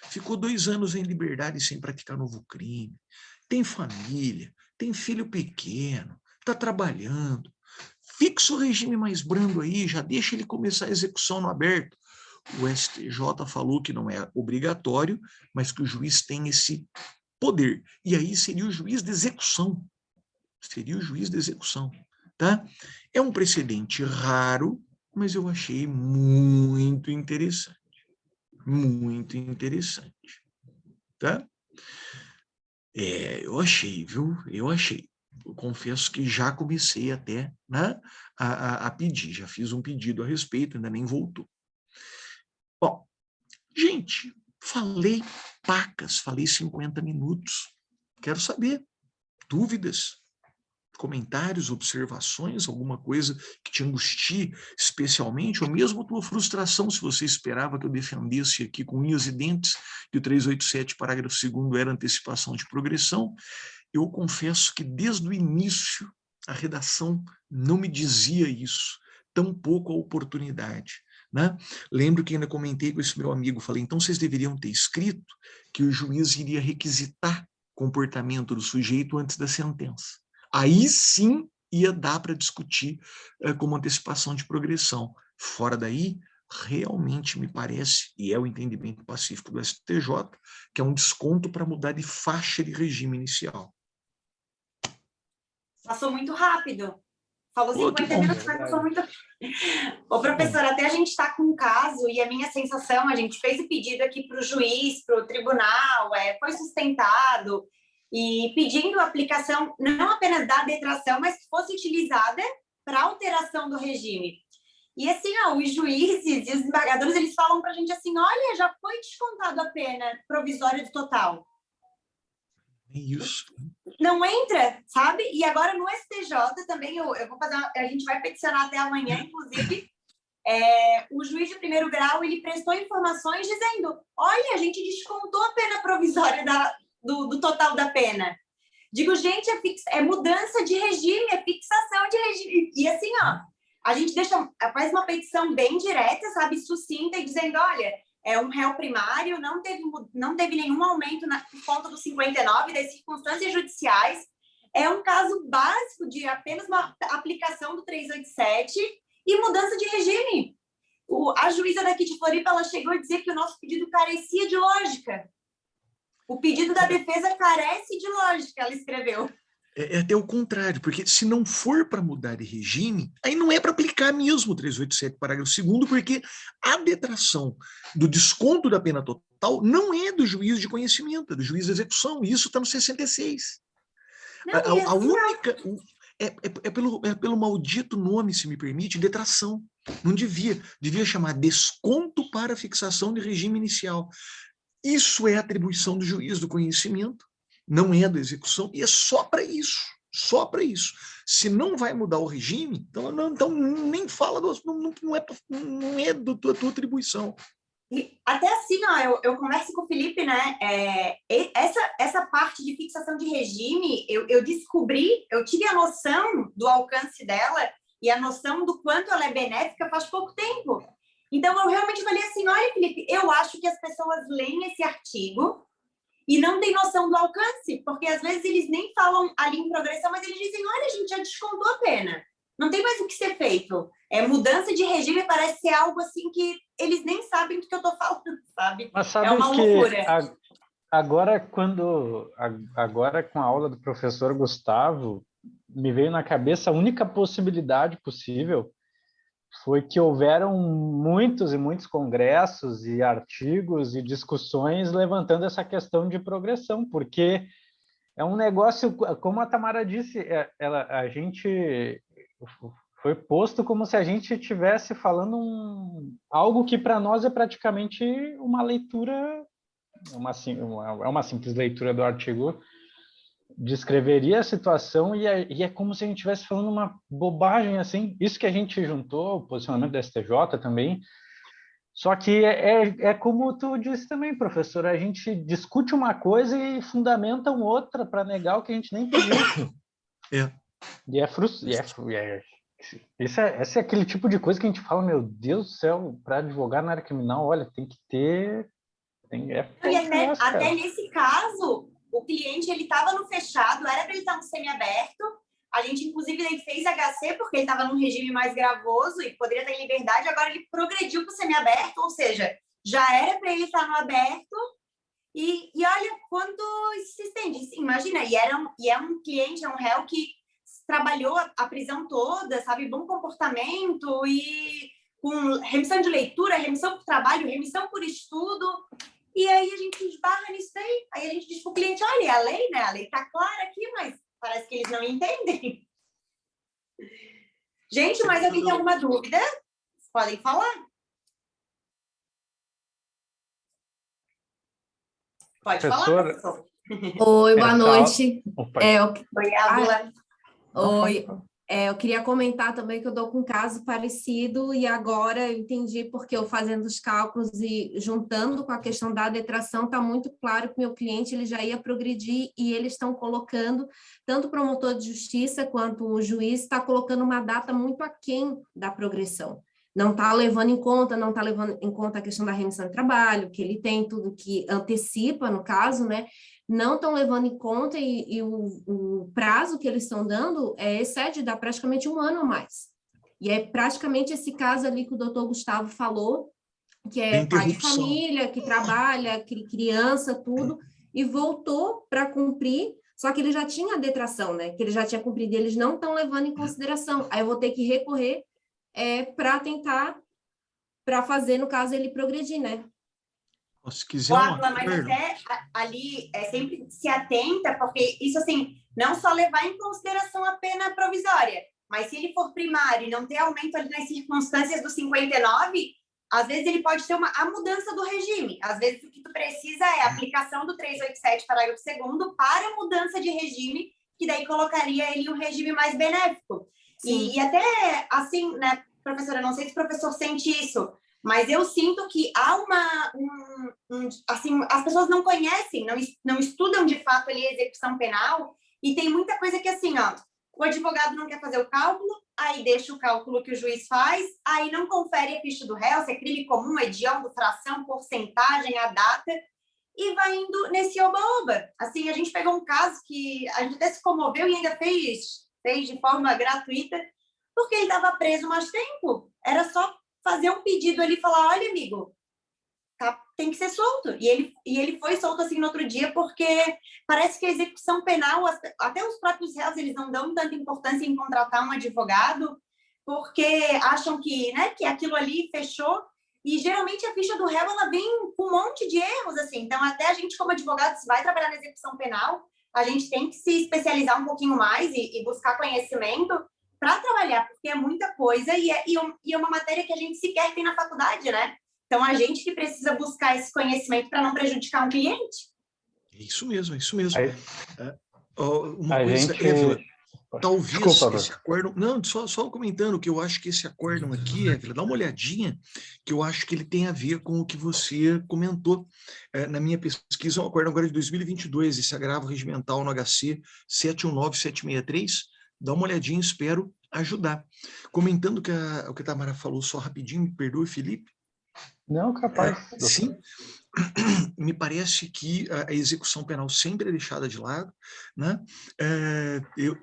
ficou 2 anos em liberdade sem praticar novo crime, tem família, tem filho pequeno, está trabalhando, fixa o regime mais brando aí, já deixa ele começar a execução no aberto. O STJ falou que não é obrigatório, mas que o juiz tem esse poder. E aí seria o juiz de execução. Tá? É um precedente raro, mas eu achei muito interessante. Muito interessante. Tá? Eu achei, viu? Eu achei. Eu confesso que já comecei até, né, a pedir. Já fiz um pedido a respeito, ainda nem voltou. Bom, gente, falei pacas, falei 50 minutos. Quero saber dúvidas, comentários, observações, alguma coisa que te angustie especialmente, ou mesmo tua frustração, se você esperava que eu defendesse aqui com unhas e dentes que o 387, parágrafo 2º, era antecipação de progressão. Eu confesso que desde o início a redação não me dizia isso, tampouco a oportunidade. Né? Lembro que ainda comentei com esse meu amigo, falei, então vocês deveriam ter escrito que o juiz iria requisitar comportamento do sujeito antes da sentença. Aí sim ia dar para discutir como antecipação de progressão. Fora daí, realmente me parece, e é o entendimento pacífico do STJ, que é um desconto para mudar de faixa de regime inicial. Passou muito rápido. Falou 50 minutos, mas passou muito. Ô, professor, até a gente está com um caso, e a minha sensação, a gente fez o pedido aqui para o juiz, para o tribunal, foi sustentado, e pedindo a aplicação não apenas da detração, mas que fosse utilizada para alteração do regime. E assim, os juízes e os desembargadores, eles falam para a gente assim, olha, já foi descontado a pena provisória do total. É isso. Não entra, sabe? E agora no STJ também, eu vou fazer a gente vai peticionar até amanhã, inclusive, o juiz de primeiro grau, ele prestou informações dizendo, olha, a gente descontou a pena provisória do total da pena. Digo, gente, é mudança de regime, é fixação de regime. E assim, a gente faz uma petição bem direta, sabe, sucinta, e dizendo, olha, é um réu primário, não teve nenhum aumento por conta do 59, das circunstâncias judiciais, é um caso básico de apenas uma aplicação do 387 e mudança de regime. A juíza daqui de Floripa, ela chegou a dizer que o nosso pedido carecia de lógica. O pedido da defesa carece de lógica, ela escreveu. É até o contrário, porque se não for para mudar de regime, aí não é para aplicar mesmo o 387, parágrafo 2º, porque a detração do desconto da pena total não é do juiz de conhecimento, é do juiz de execução, e isso está no 66. Não, a única... É pelo maldito nome, se me permite, detração. Não devia chamar desconto para fixação de regime inicial. Isso é atribuição do juiz do conhecimento, não é da execução, e é só para isso, só para isso. Se não vai mudar o regime, então nem fala, não é da tua atribuição. E até assim, eu converso com o Felipe, né? Essa parte de fixação de regime, eu descobri, eu tive a noção do alcance dela e a noção do quanto ela é benéfica faz pouco tempo. Então, eu realmente falei assim, olha, Felipe, eu acho que as pessoas leem esse artigo e não tem noção do alcance, porque às vezes eles nem falam ali em progressão, mas eles dizem, olha, a gente já descontou a pena, não tem mais o que ser feito. Mudança de regime parece ser algo assim que eles nem sabem do que eu estou falando, sabe? Mas sabe é uma loucura. Agora com a aula do professor Gustavo, me veio na cabeça a única possibilidade possível foi que houveram muitos e muitos congressos e artigos e discussões levantando essa questão de progressão, porque é um negócio, como a Tamara disse, a gente foi posto como se a gente estivesse falando algo que para nós é praticamente uma leitura, uma simples leitura do artigo, descreveria a situação e é como se a gente estivesse falando uma bobagem assim. Isso que a gente juntou, o posicionamento da STJ também, só que é como tu disse também, professor, a gente discute uma coisa e fundamenta outra para negar o que a gente nem pediu. E é frustrante. Esse é aquele tipo de coisa que a gente fala, meu Deus do céu, para advogar na área criminal, olha, tem que ter... Até nesse caso, o cliente ele estava no fechado, era para ele estar no semiaberto, a gente inclusive ele fez HC porque ele estava num regime mais gravoso e poderia estar em liberdade, agora ele progrediu para o semiaberto, ou seja, já era para ele estar no aberto e olha quanto isso se estende. Imagina, e é um cliente, é um réu que trabalhou a prisão toda, sabe, bom comportamento e com remissão de leitura, remissão por trabalho, remissão por estudo. E aí a gente esbarra nisso daí. Aí a gente diz para o cliente, olha, é a lei, né? A lei está clara aqui, mas parece que eles não entendem. Gente, mas alguém tem alguma dúvida? Podem falar. Pode falar, professor. Oi, boa noite. Oi, Águla. Oi. Eu queria comentar também que eu dou com um caso parecido e agora eu entendi porque eu fazendo os cálculos e juntando com a questão da detração, está muito claro que meu cliente ele já ia progredir e eles estão colocando, tanto o promotor de justiça quanto o juiz está colocando uma data muito aquém da progressão. Não está levando em conta, não está levando em conta a questão da remissão de trabalho, que ele tem tudo que antecipa, no caso, né? Não estão levando em conta e o prazo que eles estão dando excede dá praticamente 1 ano a mais. E é praticamente esse caso ali que o doutor Gustavo falou, que é pai de família, que trabalha, criança, tudo, e voltou para cumprir, só que ele já tinha a detração, né? Que ele já tinha cumprido, eles não estão levando em consideração. Aí eu vou ter que recorrer para tentar, para fazer, no caso, ele progredir, né? Se quiser mas até ali sempre se atenta, porque isso, assim, não só levar em consideração a pena provisória, mas se ele for primário e não ter aumento ali nas circunstâncias do 59, às vezes ele pode ter a mudança do regime. Às vezes o que tu precisa é a aplicação do 387, parágrafo 2º, para a mudança de regime, que daí colocaria ele um regime mais benéfico. E até, assim, né, professora, não sei se o professor sente isso, mas eu sinto que há assim, as pessoas não conhecem, não estudam de fato ali a execução penal, e tem muita coisa que, assim, ó, o advogado não quer fazer o cálculo, aí deixa o cálculo que o juiz faz, aí não confere a ficha do réu, se é crime comum, hediondo, fração, porcentagem, a data, e vai indo nesse oba-oba. Assim, a gente pegou um caso que a gente até se comoveu e ainda fez de forma gratuita, porque ele estava preso mais tempo. Era só fazer um pedido ali e falar, olha, amigo, tem que ser solto. E ele foi solto assim no outro dia, porque parece que a execução penal, até os próprios réus, eles não dão tanta importância em contratar um advogado, porque acham que, né, que aquilo ali fechou. E geralmente a ficha do réu, ela vem com um monte de erros, assim. Então, até a gente, como advogado, se vai trabalhar na execução penal, a gente tem que se especializar um pouquinho mais e buscar conhecimento para trabalhar, porque é muita coisa e é uma matéria que a gente sequer tem na faculdade, né? Então, a gente que precisa buscar esse conhecimento para não prejudicar um cliente. É isso mesmo, é isso mesmo. Uma a coisa, gente... Évila, talvez Desculpa, esse acórdão... Não, só comentando que eu acho que esse acórdão aqui, Évila, dá uma olhadinha, que eu acho que ele tem a ver com o que você comentou. Na minha pesquisa, é um acórdão agora de 2022, esse agravo regimental no HC 719763, dá uma olhadinha, espero ajudar. Comentando o que a Tamara falou, só rapidinho, me perdoe, Felipe. Não, capaz. Sim, me parece que a execução penal sempre é deixada de lado, né? Eu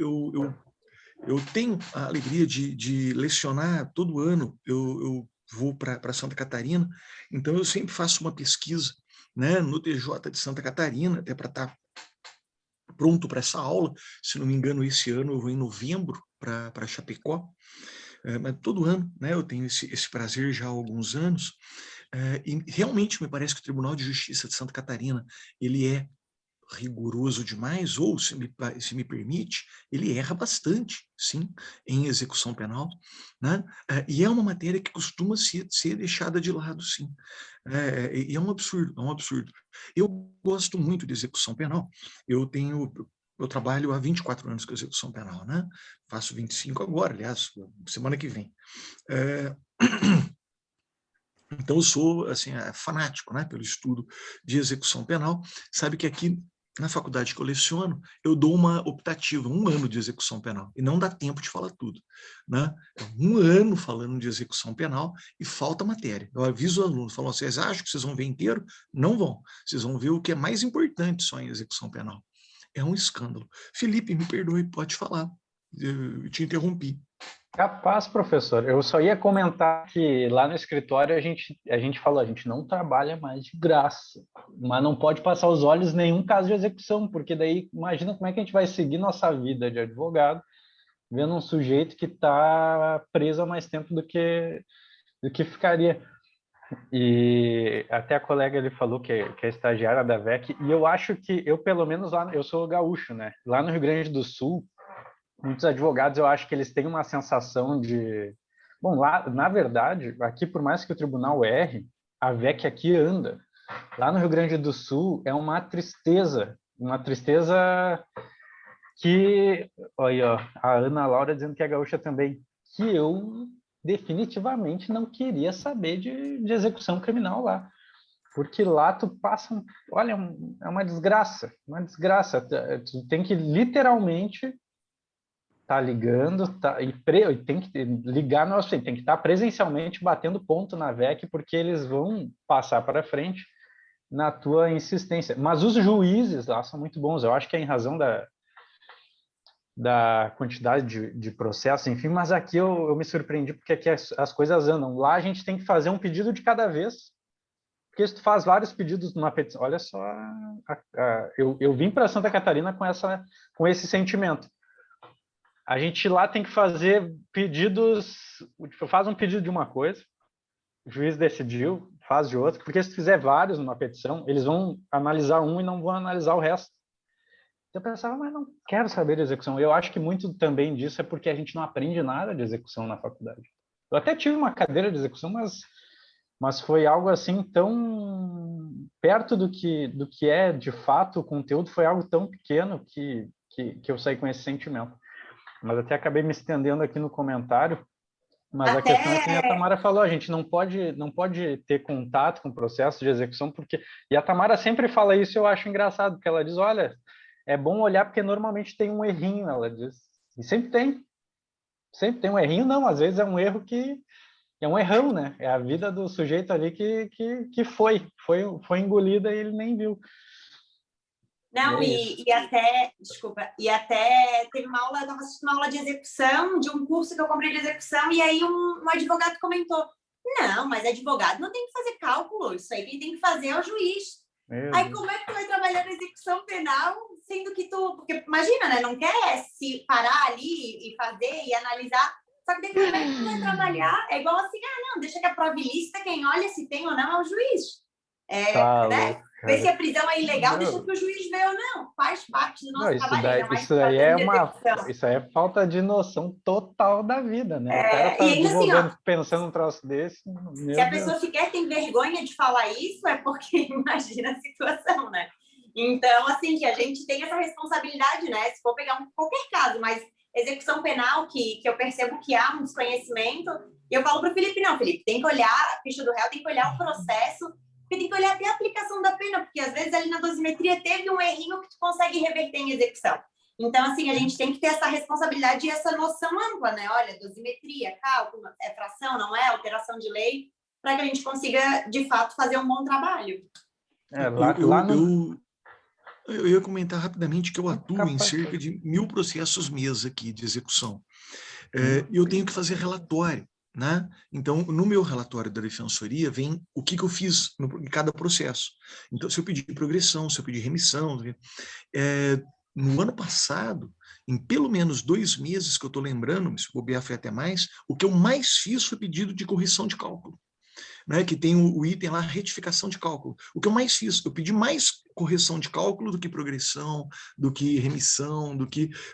tenho a alegria de lecionar todo ano, eu vou para Santa Catarina, então eu sempre faço uma pesquisa, né, no TJ de Santa Catarina, até para estar pronto para essa aula. Se não me engano, esse ano eu vou em novembro para Chapecó, mas todo ano, né, eu tenho esse prazer já há alguns anos, e realmente me parece que o Tribunal de Justiça de Santa Catarina, ele é rigoroso demais, ou, se me permite, ele erra bastante, sim, em execução penal, né? E é uma matéria que costuma ser deixada de lado, sim. E é um absurdo, é um absurdo. Eu gosto muito de execução penal. Eu trabalho há 24 anos com execução penal, né? Faço 25 agora, aliás, semana que vem. Então, eu sou assim, fanático, né, pelo estudo de execução penal. Sabe que aqui na faculdade que eu leciono, eu dou uma optativa, 1 ano de execução penal, e não dá tempo de falar tudo, né? É 1 ano falando de execução penal e falta matéria. Eu aviso os alunos, falo, vocês acham que vocês vão ver inteiro? Não vão. Vocês vão ver o que é mais importante só em execução penal. É um escândalo. Felipe, me perdoe, pode falar. Eu te interrompi. Capaz, professor. Eu só ia comentar que lá no escritório a gente falou, a gente não trabalha mais de graça, mas não pode passar os olhos em nenhum caso de execução, porque daí imagina como é que a gente vai seguir nossa vida de advogado vendo um sujeito que está preso há mais tempo do que ficaria. E até a colega ele falou que é estagiária da VEC, e eu acho que eu, pelo menos lá, eu sou gaúcho, né? Lá no Rio Grande do Sul, muitos advogados, eu acho que eles têm uma sensação de... Bom, lá, na verdade, aqui, por mais que o tribunal erre, a VEC aqui anda. Lá no Rio Grande do Sul é uma tristeza que... Olha, ó, a Ana Laura dizendo que é gaúcha também, que eu definitivamente não queria saber de execução criminal lá. Porque lá tu passa... Olha, é uma desgraça, uma desgraça. Tu tem que literalmente... tá ligando, e tem que ligar no tem que estar presencialmente batendo ponto na VEC, porque eles vão passar para frente na tua insistência. Mas os juízes lá são muito bons, eu acho que é em razão da quantidade de processo, enfim, mas aqui eu me surpreendi porque aqui as coisas andam. Lá a gente tem que fazer um pedido de cada vez, porque se tu faz vários pedidos numa petição, olha só, eu vim para Santa Catarina com esse sentimento. A gente lá tem que fazer pedidos, faz um pedido de uma coisa, o juiz decidiu, faz de outra, porque se tu fizer vários numa petição, eles vão analisar um e não vão analisar o resto. Eu pensava, mas não quero saber de execução. Eu acho que muito também disso é porque a gente não aprende nada de execução na faculdade. Eu até tive uma cadeira de execução, mas foi algo assim tão perto do que é de fato o conteúdo, foi algo tão pequeno que eu saí com esse sentimento. Mas até acabei me estendendo aqui no comentário. Mas a questão é que a Tamara falou, a gente não pode ter contato com o processo de execução, porque... E a Tamara sempre fala isso, eu acho engraçado, porque ela diz, olha, é bom olhar porque normalmente tem um errinho, ela diz. E sempre tem um errinho, não, às vezes é um erro que é um errão, né? É a vida do sujeito ali que foi engolida e ele nem viu. Não, e até, desculpa, e até teve uma aula, eu estava assistindo uma aula de execução, de um curso que eu comprei de execução, e aí um advogado comentou, não, mas advogado não tem que fazer cálculo, isso aí quem tem que fazer é o juiz. Aí como é que tu vai trabalhar na execução penal, sendo que porque imagina, né, não quer se parar ali e fazer e analisar, só que daí como é que tu vai trabalhar? É igual assim, não, deixa que a provilista, quem olha se tem ou não é o juiz. Né? Ver se a prisão é ilegal, deixa que o juiz vê ou não. Faz parte do nosso trabalho. Isso aí é falta de noção total da vida, né? O cara tá desenvolvendo, pensando um troço desse. Se a pessoa sequer tem vergonha de falar isso, é porque imagina a situação, né? Então, assim, que a gente tem essa responsabilidade, né? Se for pegar qualquer caso, mas execução penal, que eu percebo que há um desconhecimento, e eu falo para o Felipe, não, Felipe, tem que olhar a ficha do réu, tem que olhar o processo, porque tem que olhar até a aplicação da pena, porque às vezes ali na dosimetria teve um errinho que tu consegue reverter em execução. Então, assim, a gente tem que ter essa responsabilidade e essa noção ampla, né? Olha, dosimetria, cálculo, é fração, não é? Alteração de lei, para que a gente consiga, de fato, fazer um bom trabalho. Eu ia comentar rapidamente que eu atuo em cerca de 1000 processos mês aqui de execução. E eu tenho que fazer relatório. Né? Então, no meu relatório da defensoria vem o que eu fiz em cada processo. Então, se eu pedir progressão, se eu pedir remissão. No ano passado, em pelo menos 2 meses que eu estou lembrando, se bobear foi até mais, o que eu mais fiz foi pedido de correção de cálculo. Né, que tem o item lá, retificação de cálculo. O que eu mais fiz, eu pedi mais correção de cálculo do que progressão, do que remissão,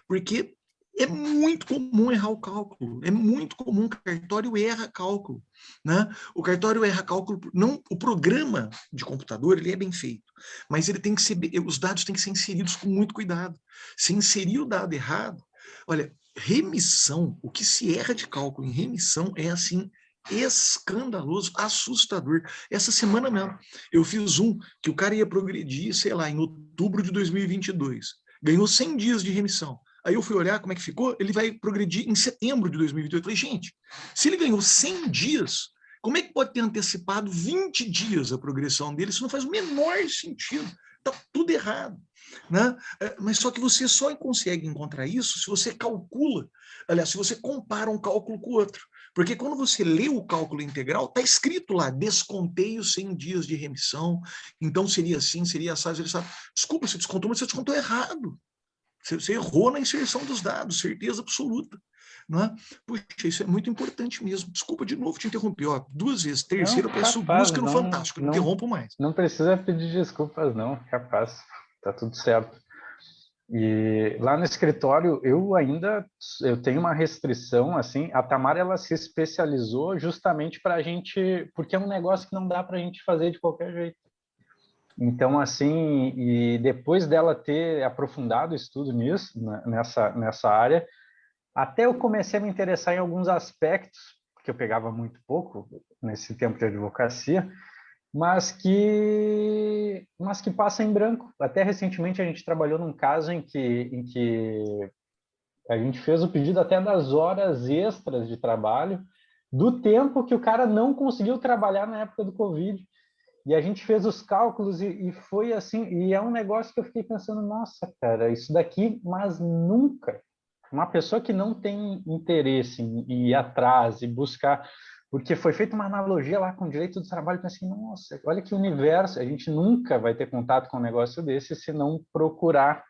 porque é muito comum errar o cálculo, é muito comum, o cartório erra cálculo, né? O cartório erra cálculo, não, o programa de computador, ele é bem feito, mas ele tem que ser, os dados têm que ser inseridos com muito cuidado. Se inserir o dado errado, olha, remissão, o que se erra de cálculo em remissão é assim, escandaloso, assustador. Essa semana mesmo, eu fiz um que o cara ia progredir, sei lá, em outubro de 2022. Ganhou 100 dias de remissão. Aí eu fui olhar como é que ficou, ele vai progredir em setembro de 2028. Eu falei, gente, se ele ganhou 100 dias, como é que pode ter antecipado 20 dias a progressão dele? Isso não faz o menor sentido. Está tudo errado. Né? Mas só que você só consegue encontrar isso se você calcula, aliás, se você compara um cálculo com o outro. Porque quando você lê o cálculo integral, está escrito lá, descontei os 100 dias de remissão, então seria assim, seria assado, seria assado. Desculpa, você descontou, mas você descontou errado. Você errou na inserção dos dados, certeza absoluta. Não é? Puxa, isso é muito importante mesmo. Desculpa de novo te interromper. 2 vezes. Terceiro, eu peço busca no Fantástico, não interrompo mais. Não precisa pedir desculpas, não. Capaz, tá tudo certo. E lá no escritório, eu tenho uma restrição, assim, a Tamara, ela se especializou justamente para a gente, porque é um negócio que não dá para a gente fazer de qualquer jeito. Então, assim, e depois dela ter aprofundado o estudo nisso, nessa área, até eu comecei a me interessar em alguns aspectos, que eu pegava muito pouco nesse tempo de advocacia, mas que passa em branco. Até recentemente a gente trabalhou num caso em que a gente fez o pedido até das horas extras de trabalho, do tempo que o cara não conseguiu trabalhar na época do Covid. E a gente fez os cálculos e foi assim, e é um negócio que eu fiquei pensando, nossa, cara, isso daqui, mas nunca Uma pessoa que não tem interesse em ir atrás e buscar, porque foi feita uma analogia lá com o direito do trabalho, pensei, nossa, olha que universo, a gente nunca vai ter contato com um negócio desse se não procurar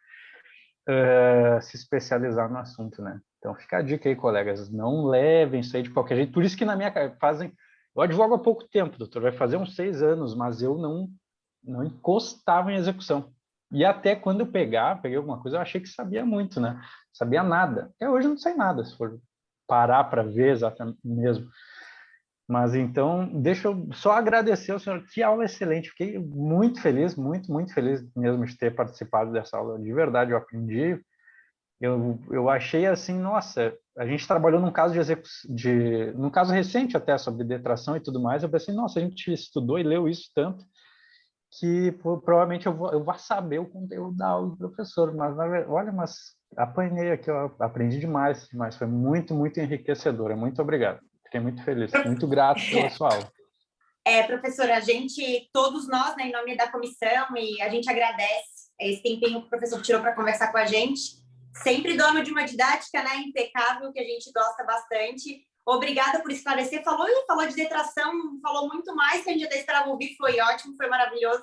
se especializar no assunto, né? Então fica a dica aí, colegas, não levem isso aí de qualquer jeito, por isso que na minha eu advogo há pouco tempo, doutor, vai fazer uns 6 anos, mas eu não encostava em execução. E até quando eu peguei alguma coisa, eu achei que sabia muito, né? Sabia nada. Até hoje eu não sei nada, se for parar para ver exatamente mesmo. Mas então, deixa eu só agradecer ao senhor. Que aula excelente. Fiquei muito feliz, muito feliz mesmo de ter participado dessa aula. De verdade, eu aprendi. Eu achei assim, nossa, a gente trabalhou num caso num caso recente até sobre detração e tudo mais. Eu pensei, nossa, a gente estudou e leu isso tanto que provavelmente eu vou saber o conteúdo da aula do professor, mas olha, apanhei aqui, eu aprendi demais, foi muito enriquecedora, muito obrigado, fiquei muito feliz, muito grato pela sua aula. Professora, todos nós, né, em nome da comissão, e a gente agradece esse tempinho que o professor tirou para conversar com a gente, sempre dono de uma didática, né, impecável, que a gente gosta bastante. Obrigada por esclarecer. Falou de detração, falou muito mais que a gente até esperava ouvir, foi ótimo, foi maravilhoso.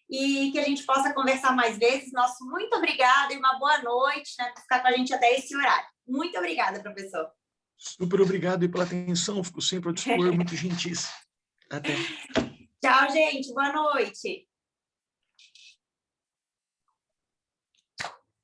E que a gente possa conversar mais vezes. Nosso muito obrigada e uma boa noite, né, por ficar com a gente até esse horário. Muito obrigada, professor. Super obrigado e pela atenção, fico sempre a dispor, muito gentis. Até. Tchau, gente. Boa noite.